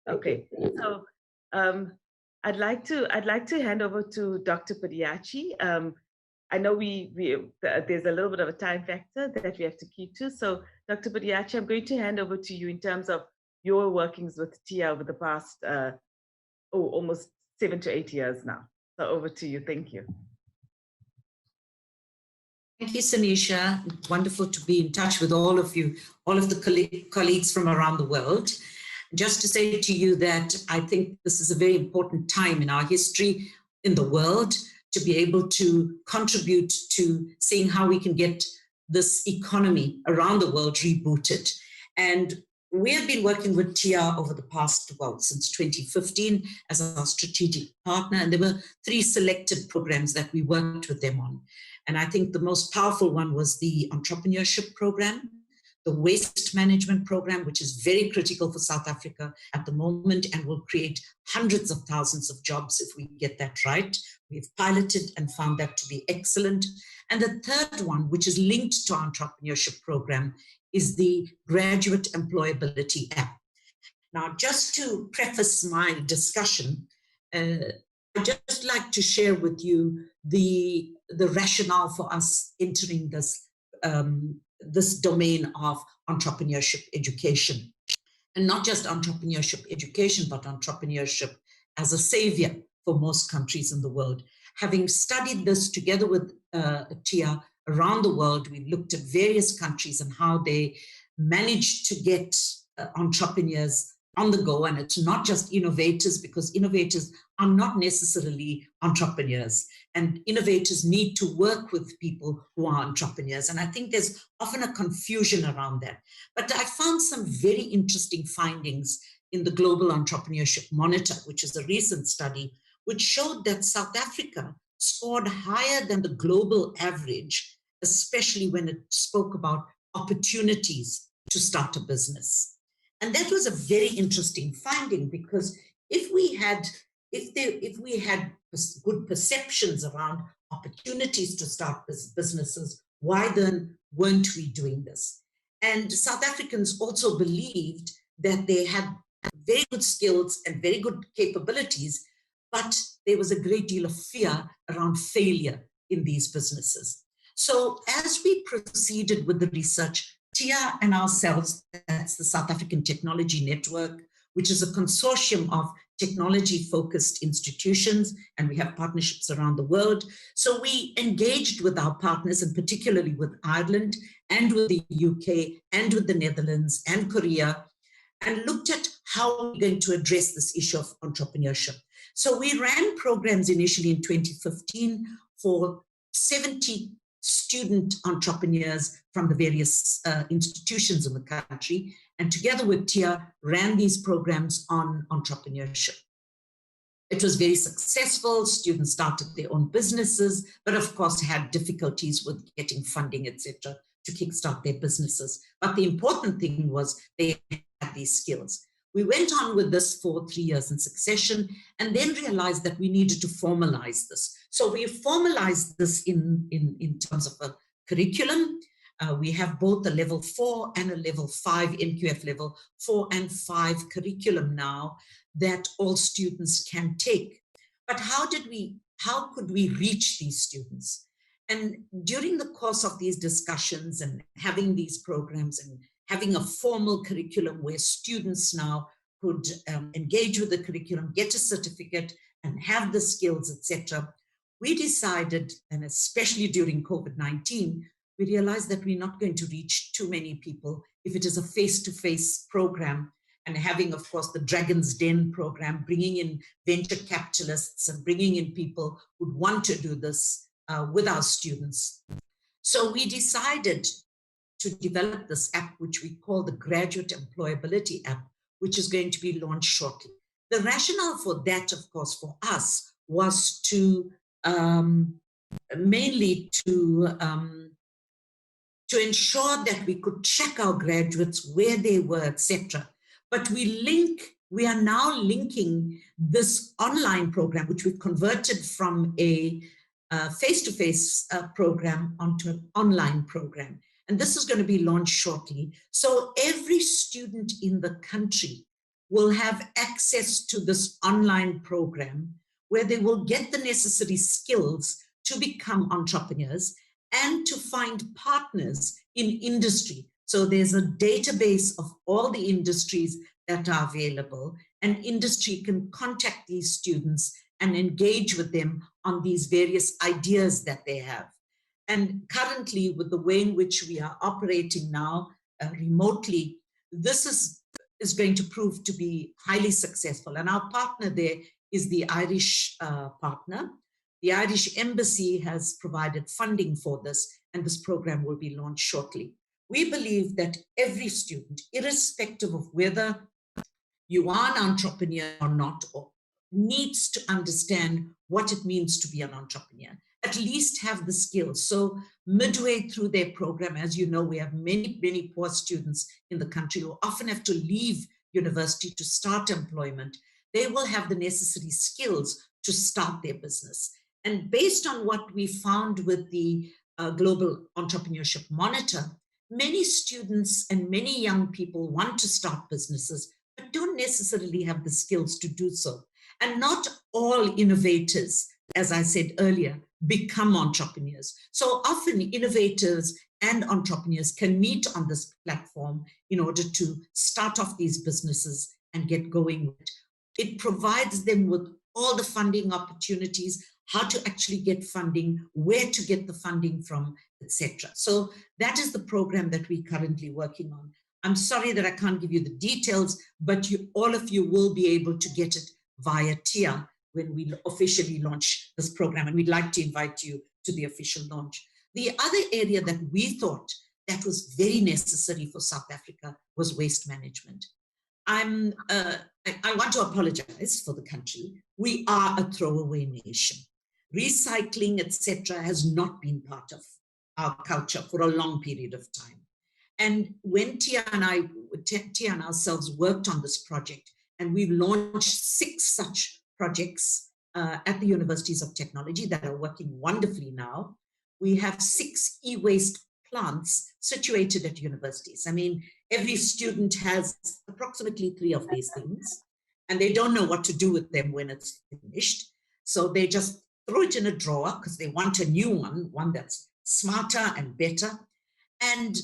Okay, so I'd like to hand over to Dr. Padiachi. I know there's a little bit of a time factor that we have to keep to. So Dr. Padiachi, I'm going to hand over to you in terms of your workings with TIA over the past almost 7 to 8 years now. So over to you. Thank you. Thank you, Sanisha. Wonderful to be in touch with all of you, all of the colleagues from around the world. Just to say to you that I think this is a very important time in our history in the world to be able to contribute to seeing how we can get this economy around the world rebooted. And we have been working with TIA over the past, since 2015 as our strategic partner. And there were 3 selected programs that we worked with them on. And I think the most powerful one was the Entrepreneurship program, the Waste Management program, which is very critical for South Africa at the moment and will create hundreds of thousands of jobs if we get that right. We've piloted and found that to be excellent. And the third one, which is linked to our Entrepreneurship program, is the Graduate Employability app. Now, just to preface my discussion, I'd just like to share with you the rationale for us entering this, this domain of entrepreneurship education. And not just entrepreneurship education, but entrepreneurship as a savior for most countries in the world. Having studied this together with TIA around the world. We looked at various countries and how they managed to get entrepreneurs on the go. And it's not just innovators, because innovators are not necessarily entrepreneurs. And innovators need to work with people who are entrepreneurs. And I think there's often a confusion around that. But I found some very interesting findings in the Global Entrepreneurship Monitor, which is a recent study, which showed that South Africa scored higher than the global average, especially when it spoke about opportunities to start a business. And that was a very interesting finding, because if we had good perceptions around opportunities to start businesses, why then weren't we doing this? And South Africans also believed that they had very good skills and very good capabilities, but there was a great deal of fear around failure in these businesses. So as we proceeded with the research, Tia and ourselves, that's the South African Technology Network, which is a consortium of technology-focused institutions, and we have partnerships around the world. So we engaged with our partners, and particularly with Ireland and with the UK and with the Netherlands and Korea, and looked at how we're going to address this issue of entrepreneurship. So we ran programs initially in 2015 for 70 student entrepreneurs from the various institutions in the country, and together with Tia ran these programs on entrepreneurship. It was very successful. Students started their own businesses, but of course had difficulties with getting funding, etc., to kickstart their businesses. But the important thing was they had these skills. We went on with this for 3 years in succession, and then realized that we needed to formalize this. So we formalized this in terms of a curriculum. We have both a level 4 and a level 5 NQF level 4 and 5 curriculum now that all students can take. But how could we reach these students? And during the course of these discussions and having these programs and having a formal curriculum where students now could engage with the curriculum, get a certificate and have the skills, etc., we decided, and especially during COVID-19, we realized that we're not going to reach too many people if it is a face-to-face program, and having, of course, the Dragon's Den program, bringing in venture capitalists and bringing in people who'd want to do this with our students. So we decided to develop this app, which we call the Graduate Employability app, which is going to be launched shortly. The rationale for that, of course, for us was to mainly to ensure that we could check our graduates, where they were, etc. But we are now linking this online program, which we've converted from a face-to-face program onto an online program. And this is going to be launched shortly. So every student in the country will have access to this online program where they will get the necessary skills to become entrepreneurs and to find partners in industry. So there's a database of all the industries that are available, and industry can contact these students and engage with them on these various ideas that they have. And currently, with the way in which we are operating now remotely, this is going to prove to be highly successful. And our partner there is the Irish partner. The Irish Embassy has provided funding for this, and this program will be launched shortly. We believe that every student, irrespective of whether you are an entrepreneur or not, needs to understand what it means to be an entrepreneur. At least have the skills. So midway through their program, as you know, we have many, many poor students in the country who often have to leave university to start employment. They will have the necessary skills to start their business. And based on what we found with the Global Entrepreneurship Monitor, many students and many young people want to start businesses, but don't necessarily have the skills to do so. And not all innovators, as I said earlier, become entrepreneurs. So often innovators and entrepreneurs can meet on this platform in order to start off these businesses and get going with it. It provides them with all the funding opportunities, how to actually get funding, where to get the funding from, etc. So that is the program that we're currently working on. I'm sorry that I can't give you the details, but all of you will be able to get it via TIA when we officially launch this program, and we'd like to invite you to the official launch. The other area that we thought that was very necessary for South Africa was waste management. I want to apologize for the country. We are a throwaway nation. Recycling, etc., has not been part of our culture for a long period of time. And when Tia and ourselves worked on this project, and we've launched 6 such projects at the universities of technology that are working wonderfully now. We have 6 e-waste plants situated at universities. I mean, every student has approximately 3 of these things, and they don't know what to do with them when it's finished. So they just throw it in a drawer because they want a new one that's smarter and better. And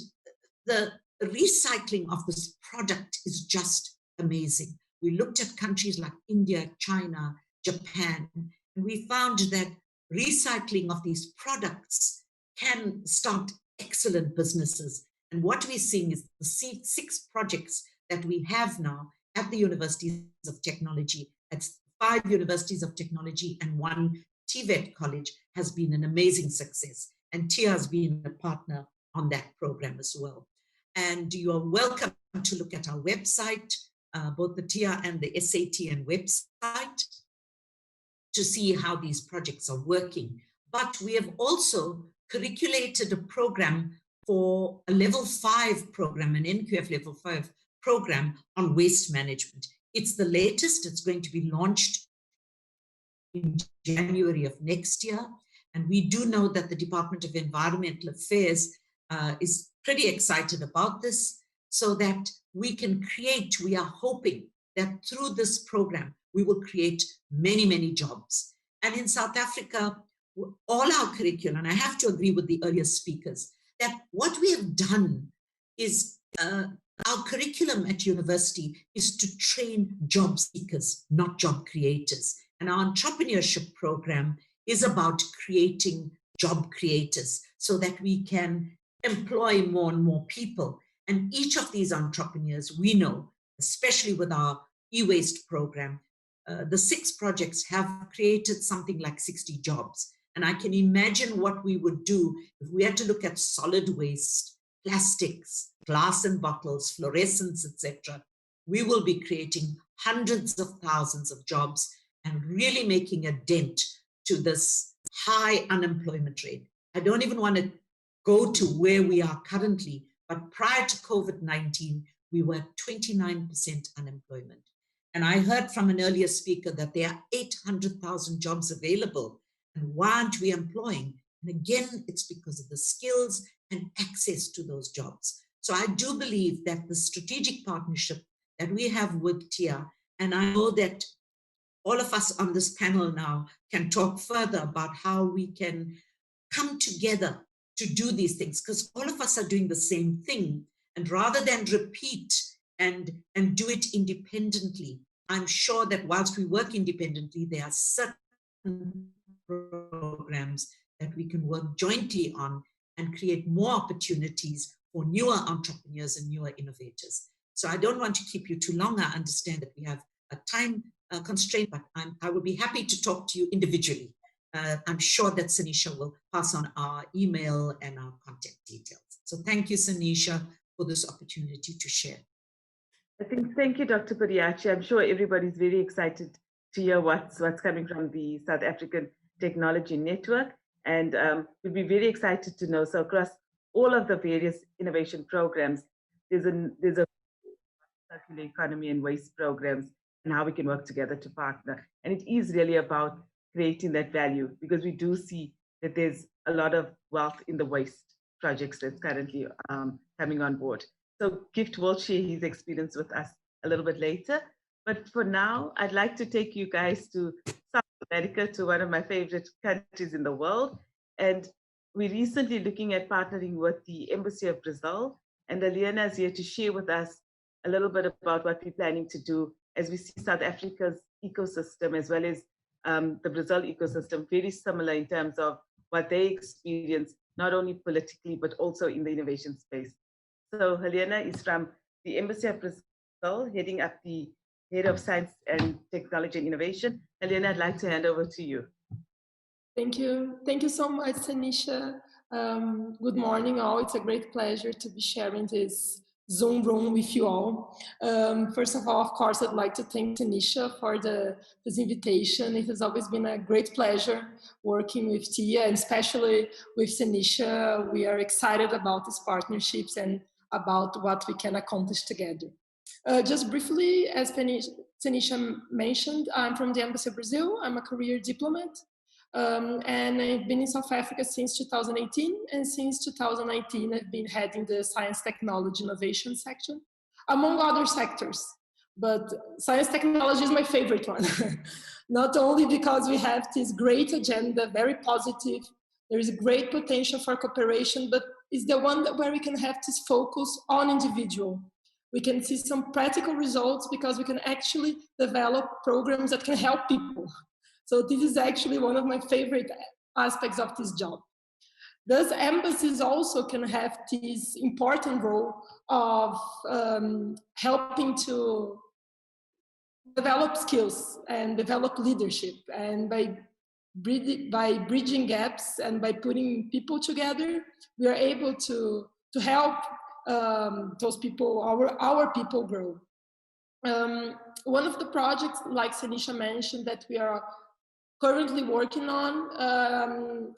the recycling of this product is just amazing. We looked at countries like India, China, Japan, and we found that recycling of these products can start excellent businesses. And what we're seeing is the 6 projects that we have now at the universities of technology, at 5 universities of technology and 1 TVET college, has been an amazing success. And TIA has been a partner on that program as well. And you are welcome to look at our website, both the TIA and the SATN website, to see how these projects are working. But we have also curriculated a program for a level 5 program, an NQF level 5 program on waste management. It's the latest. It's going to be launched in January of next year. And we do know that the Department of Environmental Affairs is pretty excited about this, so that we are hoping that through this program, we will create many, many jobs. And in South Africa, all our curriculum, and I have to agree with the earlier speakers, that what we have done is our curriculum at university is to train job seekers, not job creators. And our entrepreneurship program is about creating job creators so that we can employ more and more people. And each of these entrepreneurs, we know, especially with our e-waste program, the 6 projects have created something like 60 jobs. And I can imagine what we would do if we had to look at solid waste, plastics, glass and bottles, fluorescents, etc. We will be creating hundreds of thousands of jobs and really making a dent to this high unemployment rate. I don't even want to go to where we are currently, but prior to COVID-19, we were 29% unemployment. And I heard from an earlier speaker that there are 800,000 jobs available. And why aren't we employing? And again, it's because of the skills and access to those jobs. So I do believe that the strategic partnership that we have with TIA, and I know that all of us on this panel now can talk further about how we can come together to do these things, because all of us are doing the same thing. And rather than repeat and do it independently, I'm sure that whilst we work independently, there are certain programs that we can work jointly on and create more opportunities for newer entrepreneurs and newer innovators. So I don't want to keep you too long. I understand that we have a time constraint, but I will be happy to talk to you individually. I'm sure that Sanisha will pass on our email and our contact details. So thank you, Sanisha, for this opportunity to share. Thank you, Dr. Padiachi. I'm sure everybody's very excited to hear what's coming from the South African Technology Network. And we'll be very excited to know, so across all of the various innovation programs, there's a circular economy and waste programs and how we can work together to partner. And it is really about creating that value, because we do see that there's a lot of wealth in the waste projects that's currently coming on board. So Gift will share his experience with us a little bit later. But for now, I'd like to take you guys to South America, to one of my favorite countries in the world. And we're recently looking at partnering with the Embassy of Brazil. And Aliana is here to share with us a little bit about what we're planning to do as we see South Africa's ecosystem, as well as the Brazil ecosystem, very similar in terms of what they experience, not only politically, but also in the innovation space. So Helena is from the Embassy of Brazil, heading up the Head of Science and Technology and Innovation. Helena, I'd like to hand over to you. Thank you. Thank you so much, Tanisha. Good morning, all. It's a great pleasure to be sharing this Zoom room with you all. First of all, of course, I'd like to thank Tanisha for this invitation. It has always been a great pleasure working with Tia, and especially with Tanisha. We are excited about these partnerships and about what we can accomplish together. Just briefly, as Tanisha mentioned, I'm from the Embassy of Brazil. I'm a career diplomat. And I've been in South Africa since 2018, and since 2019 I've been heading the science, technology, innovation section, among other sectors. But science technology is my favorite one, not only because we have this great agenda, very positive, there is great potential for cooperation, but it's the one where we can have this focus on individual. We can see some practical results because we can actually develop programs that can help people. So this is actually one of my favorite aspects of this job. Thus, embassies also can have this important role of helping to develop skills and develop leadership. And by bridging gaps and by putting people together, we are able to help those people, our people grow. One of the projects, like Tanisha mentioned, that we are currently working on,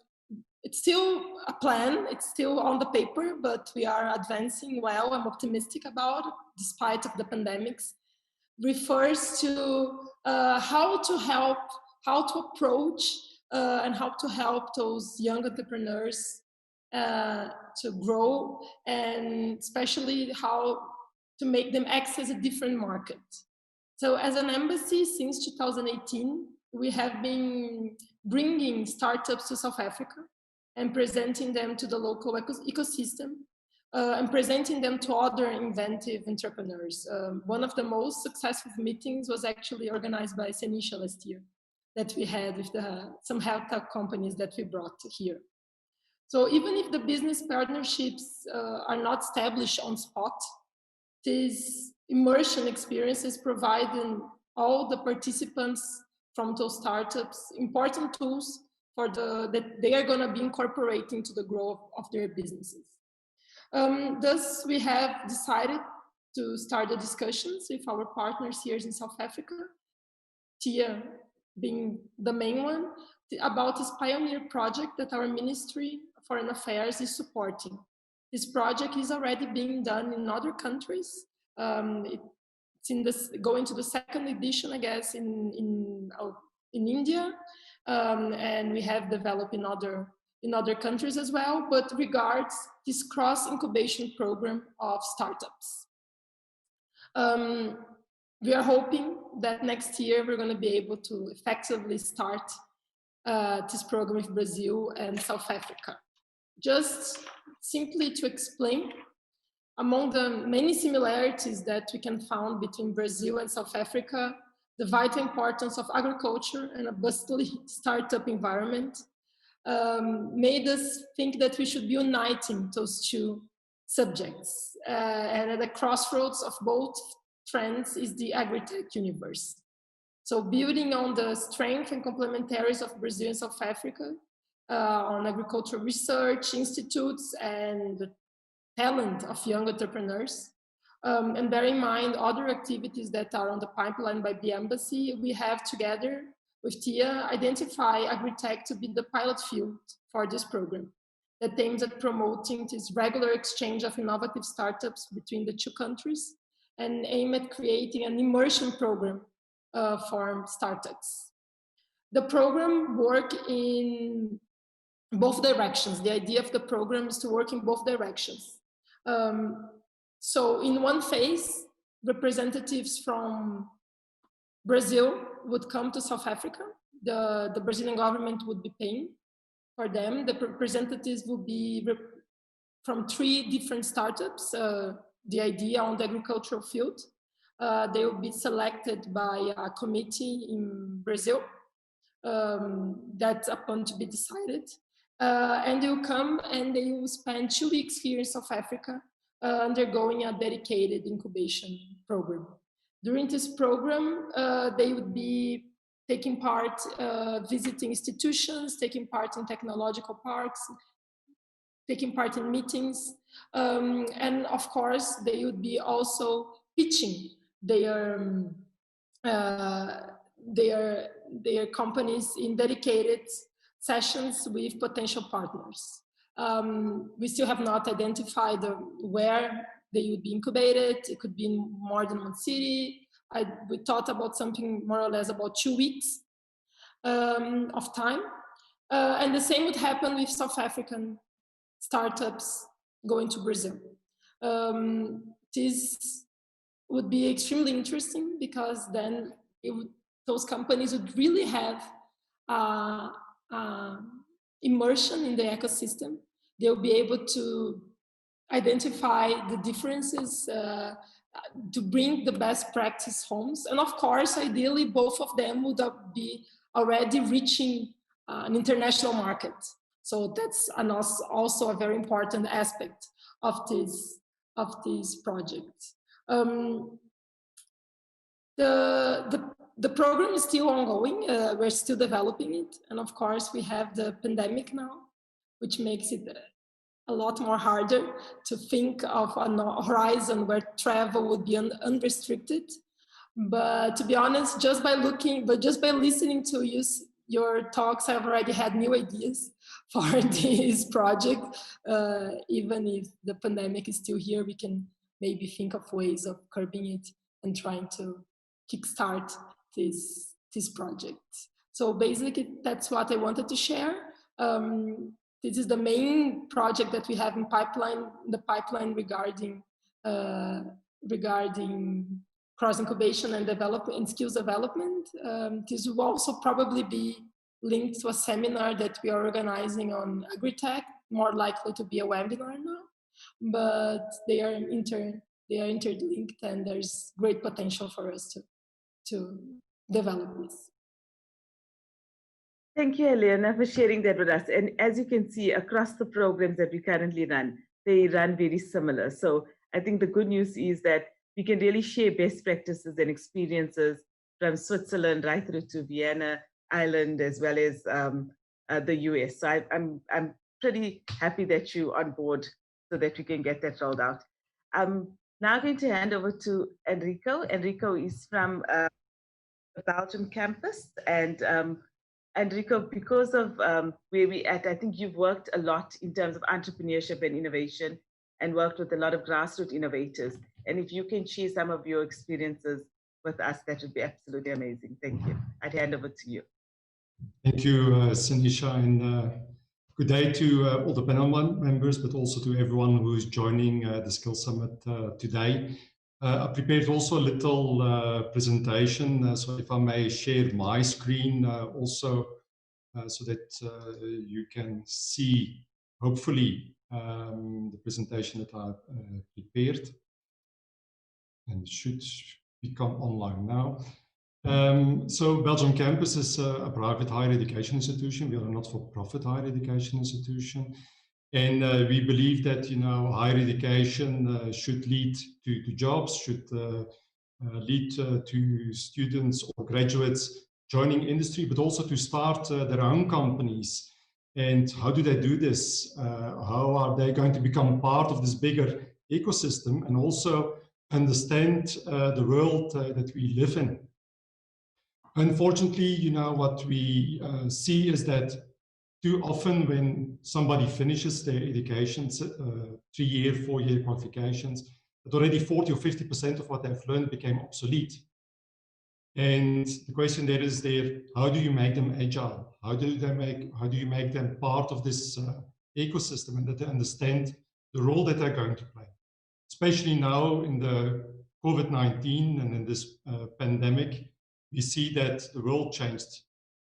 it's still a plan, it's still on the paper, but we are advancing well. I'm optimistic about it, despite of the pandemics. Refers to how to approach and how to help those young entrepreneurs to grow, and especially how to make them access a different market. So as an embassy since 2018, we have been bringing startups to South Africa and presenting them to the local ecosystem and presenting them to other inventive entrepreneurs. One of the most successful meetings was actually organized by Tanisha last year that we had with some health tech companies that we brought here. So even if the business partnerships are not established on spot, these immersion experiences providing all the participants from those startups important tools for that they are going to be incorporating to the growth of their businesses. Thus, we have decided to start the discussions with our partners here in South Africa, TIA being the main one, about this pioneer project that our Ministry of Foreign Affairs is supporting. This project is already being done in other countries. It's going to the second edition, I guess, in India, and we have developed in other countries as well, but regards this cross incubation program of startups. We are hoping that next year we're going to be able to effectively start this program with Brazil and South Africa. Just simply to explain, among the many similarities that we can find between Brazil and South Africa, the vital importance of agriculture and a bustling startup environment made us think that we should be uniting those two subjects. And at the crossroads of both trends is the agri-tech universe. So building on the strength and complementaries of Brazil and South Africa, on agricultural research institutes and the talent of young entrepreneurs, and bear in mind other activities that are on the pipeline by the embassy, we have together with TIA identify agri-tech to be the pilot field for this program that aims at promoting this regular exchange of innovative startups between the two countries and aim at creating an immersion program for startups. The program works in both directions. The idea of the program is to work in both directions. So in one phase, representatives from Brazil would come to South Africa. The Brazilian government would be paying for them. The representatives would be from 3 different startups, the idea on the agricultural field. They will be selected by a committee in Brazil that's upon to be decided. And they will come and they will spend 2 weeks here in South Africa undergoing a dedicated incubation program. During this program, they would be taking part, visiting institutions, taking part in technological parks, taking part in meetings, and of course, they would be also pitching their companies in dedicated sessions with potential partners. We still have not identified where they would be incubated. It could be in more than one city. We thought about something more or less about 2 weeks of time. And the same would happen with South African startups going to Brazil. This would be extremely interesting because then those companies would really have immersion in the ecosystem. They'll be able to identify the differences, to bring the best practice homes. And of course, ideally, both of them would be already reaching an international market. So that's also a very important aspect of this project. The program is still ongoing. We're still developing it. And of course, we have the pandemic now, which makes it a lot more harder to think of a horizon where travel would be unrestricted. But to be honest, just by listening to your talks, I've already had new ideas for this project. Even if the pandemic is still here, we can maybe think of ways of curbing it and trying to kickstart this project. So basically, that's what I wanted to share. This is the main project that we have in the pipeline regarding cross incubation and development and skills development. This will also probably be linked to a seminar that we are organizing on agri-tech, more likely to be a webinar now, but they are interlinked, and there's great potential for us to develop this. Thank you, Helena, for sharing that with us. And as you can see, across the programs that we currently run, they run very similar. So I think the good news is that we can really share best practices and experiences from Switzerland right through to Vienna, Ireland, as well as the US. So I'm pretty happy that you're on board so that we can get that rolled out. I'm now going to hand over to Enrico. Enrico is from the Belgium campus, and Enrico, because of where we're at, I think you've worked a lot in terms of entrepreneurship and innovation and worked with a lot of grassroots innovators. And if you can share some of your experiences with us, that would be absolutely amazing. Thank you. I'd hand over to you. Thank you, Sanisha, and good day to all the panel members, but also to everyone who is joining the Skills Summit today. I prepared also a little presentation, so if I may share my screen also, so that you can see, hopefully, the presentation that I prepared, and it should become online now. So Belgium Campus is a private higher education institution. We are a not-for-profit higher education institution. And we believe that, higher education should lead to jobs, should lead to students or graduates joining industry, but also to start their own companies. And how do they do this? How are they going to become part of this bigger ecosystem and also understand the world that we live in? Unfortunately, what we see is that too often when somebody finishes their education, 3-year, 4-year qualifications, that already 40 or 50% of what they've learned became obsolete. And the question there is how do you make them agile? How do you make them part of this ecosystem, and that they understand the role that they're going to play? Especially now in the COVID-19 and in this pandemic, we see that the world changed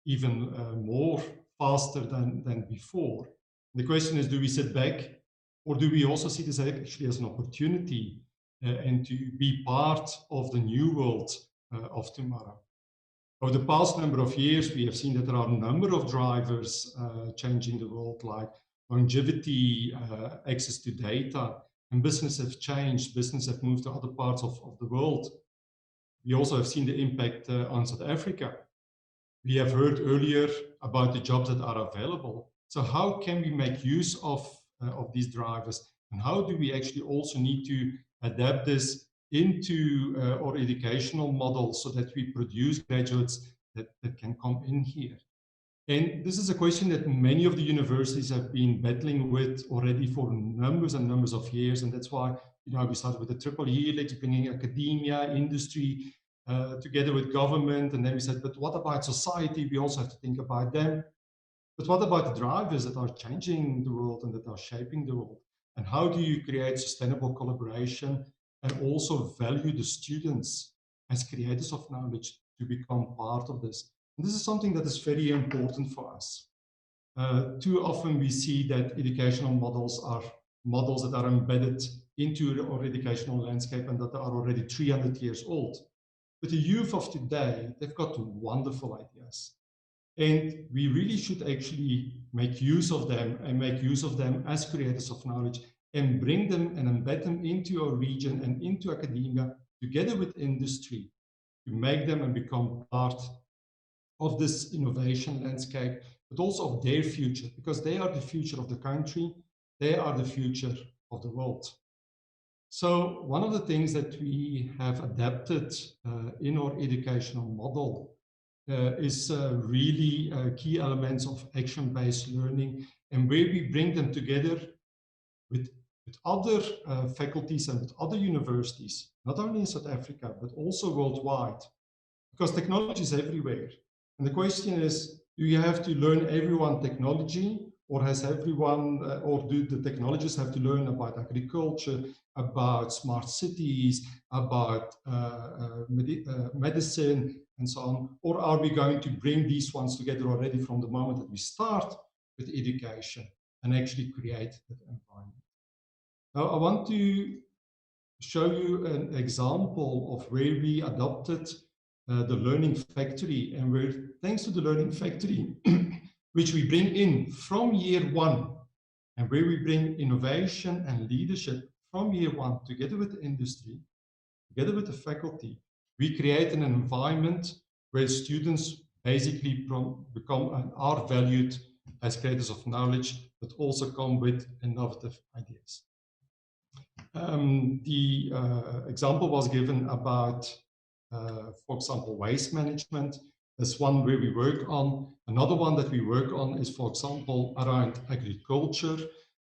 even more faster than before. The question is, do we sit back, or do we also see this actually as an opportunity and to be part of the new world of tomorrow? Over the past number of years, we have seen that there are a number of drivers changing the world, like longevity, access to data, and business have changed. Business have moved to other parts of the world. We also have seen the impact on South Africa. We have heard earlier about the jobs that are available. So how can we make use of these drivers? And how do we actually also need to adapt this into our educational model so that we produce graduates that can come in here? And this is a question that many of the universities have been battling with already for numbers and numbers of years. And that's why, you know, we started with the triple helix, bringing academia, industry, together with government. And then we said, but what about society? We also have to think about them. But what about the drivers that are changing the world and that are shaping the world? And how do you create sustainable collaboration and also value the students as creators of knowledge to become part of this? And this is something that is very important for us. Too often we see that educational models are models that are embedded into our educational landscape and that are already 300 years old. But the youth of today, they've got wonderful ideas. And we really should actually make use of them and make use of them as creators of knowledge and bring them and embed them into our region and into academia together with industry to make them and become part of this innovation landscape, but also of their future, because they are the future of the country, they are the future of the world. So one of the things that we have adapted in our educational model is really key elements of action-based learning, and where we bring them together with other faculties and with other universities, not only in South Africa, but also worldwide, because technology is everywhere. And the question is, do you have to learn everyone technology, or has everyone, or do the technologists have to learn about agriculture, about smart cities, about medicine, and so on? Or are we going to bring these ones together already from the moment that we start with education and actually create that environment? Now, I want to show you an example of where we adopted the Learning Factory, and where, thanks to the Learning Factory, which we bring in from year one, and where we bring innovation and leadership from year one, together with the industry, together with the faculty, we create an environment where students basically become and are valued as creators of knowledge, but also come with innovative ideas. The example was given about, for example, waste management. That's one where we work on. Another one that we work on is, for example, around agriculture,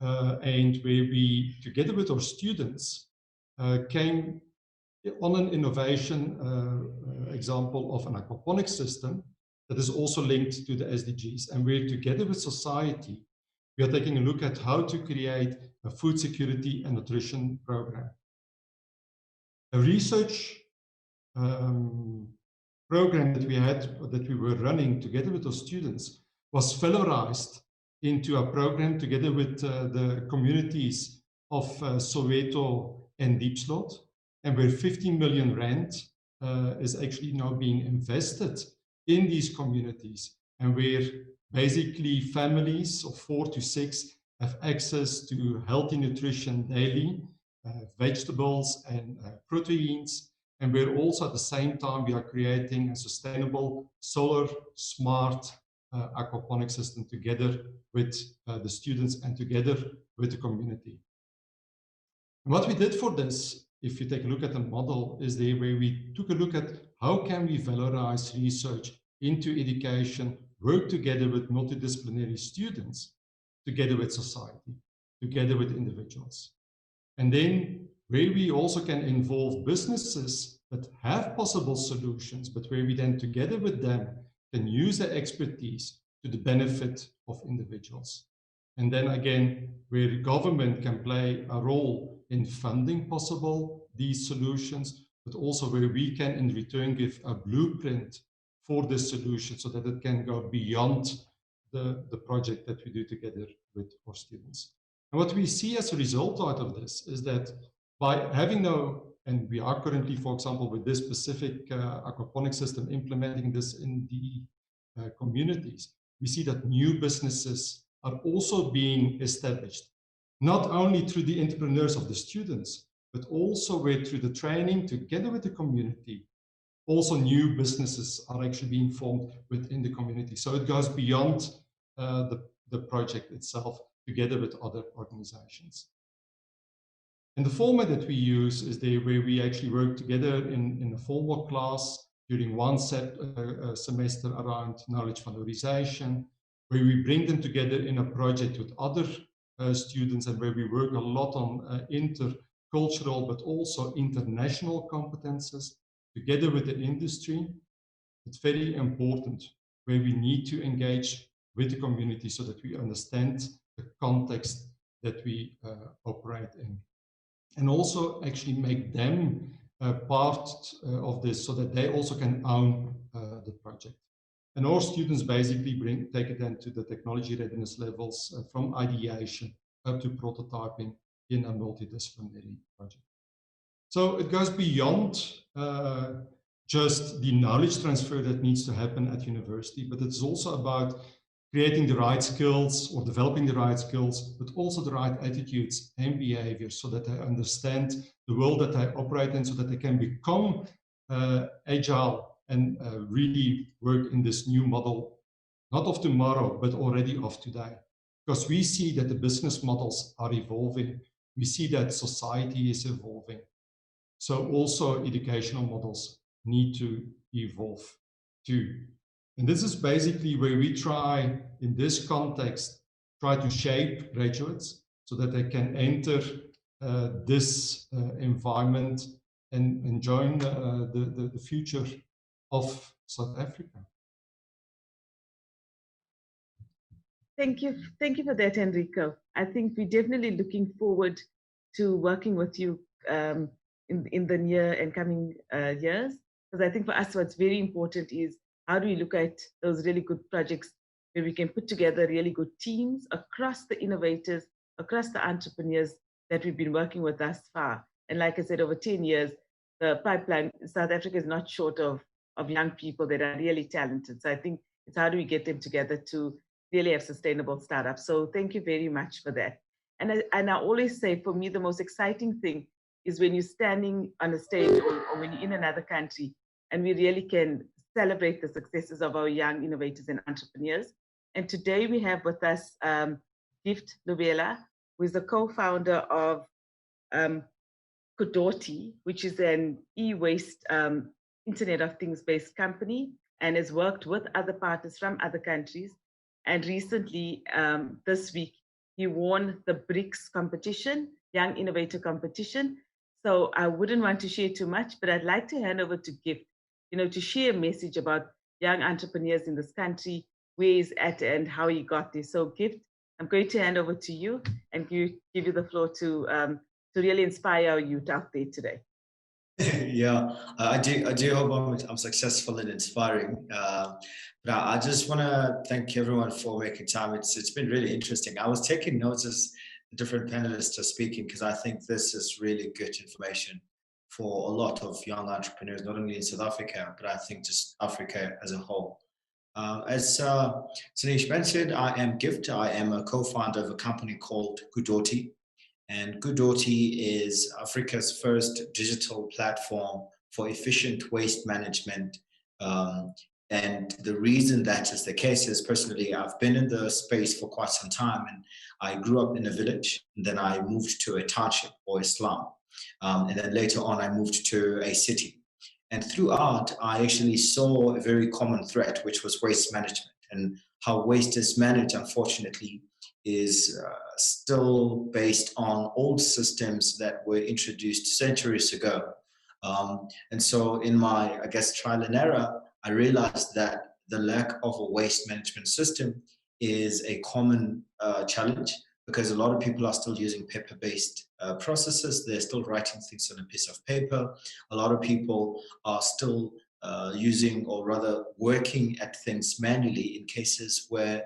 and where we, together with our students, came on an innovation example of an aquaponics system that is also linked to the SDGs. And we're together with society, we are taking a look at how to create a food security and nutrition program. A research program that we had, that we were running together with those students, was fellowised into a program together with the communities of Soweto and Diepsloot, and where 15 million rand is actually now being invested in these communities, and where basically families of 4 to 6 have access to healthy nutrition daily, vegetables and proteins, and where also at the same time we are creating a sustainable solar smart aquaponic system together with the students and together with the community. And what we did for this, if you take a look at the model, is there where we took a look at how can we valorize research into education, work together with multidisciplinary students, together with society, together with individuals. And then where we also can involve businesses that have possible solutions, but where we then together with them can use their expertise to the benefit of individuals. And then again, where government can play a role in funding possible these solutions, but also where we can in return give a blueprint for this solution so that it can go beyond the project that we do together with our students. And what we see as a result out of this is that by having now And we are currently, for example, with this specific aquaponic system, implementing this in the communities. We see that new businesses are also being established, not only through the entrepreneurs of the students, but also through the training together with the community. Also new businesses are actually being formed within the community. So it goes beyond the project itself, together with other organizations. And the format that we use is where we actually work together in a formal class during one semester around knowledge valorization, where we bring them together in a project with other students, and where we work a lot on intercultural but also international competences together with the industry. It's very important, where we need to engage with the community so that we understand the context that we operate in. And also actually make them part of this so that they also can own the project. And our students basically take it then to the technology readiness levels from ideation up to prototyping in a multidisciplinary project. So it goes beyond just the knowledge transfer that needs to happen at university, but it's also about creating the right skills or developing the right skills, but also the right attitudes and behaviors so that they understand the world that they operate in, so that they can become agile and really work in this new model, not of tomorrow, but already of today. Because we see that the business models are evolving. We see that society is evolving. So also educational models need to evolve too. And this is basically where we try, in this context, try to shape graduates so that they can enter this environment and join the future of South Africa. Thank you for that, Enrico. I think we're definitely looking forward to working with you in the near and coming years, because I think for us what's very important is how do we look at those really good projects where we can put together really good teams across the innovators, across the entrepreneurs that we've been working with thus far. And like I said, over 10 years, the pipeline, South Africa is not short of young people that are really talented. So I think it's how do we get them together to really have sustainable startups. So thank you very much for that. And I always say, for me, the most exciting thing is when you're standing on a stage or when you're in another country and we really can celebrate the successes of our young innovators and entrepreneurs. And today we have with us Gift Lubela, who is the co-founder of Kudoti, which is an e-waste Internet of Things-based company, and has worked with other partners from other countries. And recently, this week, he won the BRICS competition, Young Innovator Competition. So I wouldn't want to share too much, but I'd like to hand over to Gift, to share a message about young entrepreneurs in this country, where he's at and how he got there. So Gift, I'm going to hand over to you and give you the floor to really inspire our youth out there today. Yeah, I do hope I'm successful in inspiring. But I just want to thank everyone for making time. It's been really interesting. I was taking notes as the different panelists are speaking, because I think this is really good information for a lot of young entrepreneurs, not only in South Africa, but I think just Africa as a whole. As Sanish mentioned, I am Gift. I am a co-founder of a company called Kudoti. And Kudoti is Africa's first digital platform for efficient waste management. And the reason that is the case is, personally, I've been in the space for quite some time, and I grew up in a village, and then I moved to a township or a slum. And then later on, I moved to a city. And throughout, I actually saw a very common thread, which was waste management. And how waste is managed, unfortunately, is still based on old systems that were introduced centuries ago. And so in my, I guess, trial and error, I realized that the lack of a waste management system is a common challenge, because a lot of people are still using paper-based processes. They're still writing things on a piece of paper. A lot of people are still using, or rather working at things manually in cases where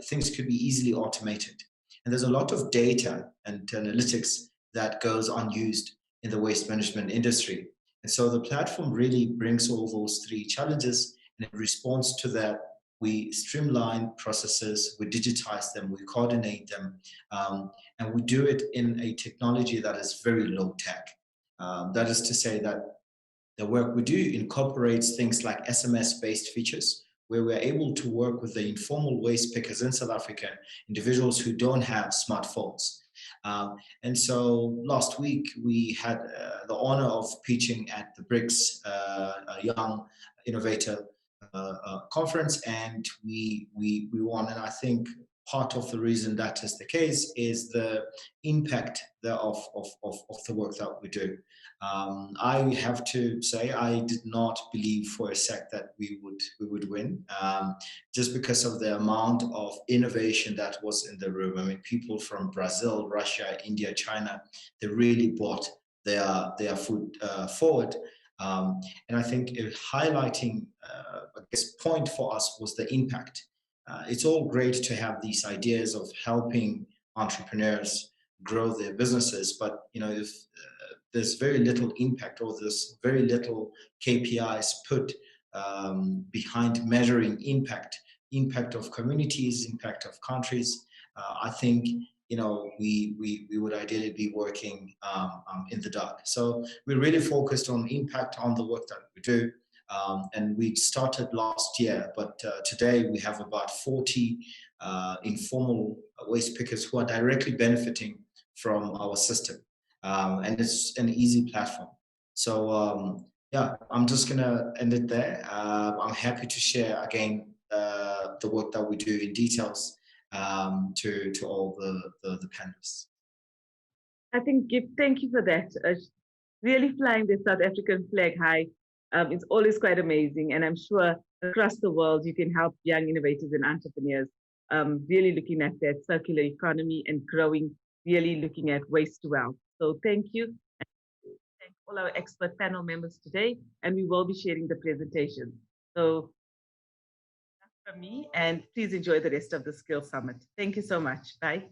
things could be easily automated. And there's a lot of data and analytics that goes unused. in the waste management industry. And so the platform really brings all those three challenges, and in response to that, we streamline processes, we digitize them, we coordinate them, and we do it in a technology that is very low tech. That is to say that the work we do incorporates things like SMS-based features, where we're able to work with the informal waste pickers in South Africa, individuals who don't have smartphones. And so last week we had the honor of pitching at the BRICS Young Innovator conference, and we won. And I think part of the reason that is the case is the impact of the work that we do. I have to say I did not believe for a sec that we would win, just because of the amount of innovation that was in the room. I mean, people from Brazil, Russia, India, China, they really brought their foot forward. And I think a highlighting, I guess, point for us was the impact. It's all great to have these ideas of helping entrepreneurs grow their businesses, but if there's very little impact, or there's very little KPIs put behind measuring impact of communities, impact of countries, I think we would ideally be working in the dark. So we're really focused on impact on the work that we do. And we started last year, but today we have about 40 informal waste pickers who are directly benefiting from our system. And it's an easy platform. So yeah, I'm just gonna end it there. I'm happy to share again the work that we do in details to all the panelists. I think, thank you for that. Really flying the South African flag high. It's always quite amazing. And I'm sure across the world, you can help young innovators and entrepreneurs really looking at that circular economy and growing, really looking at waste to wealth. So thank you. And thank all our expert panel members today. And we will be sharing the presentation. So that's from me. And please enjoy the rest of the Skills Summit. Thank you so much. Bye.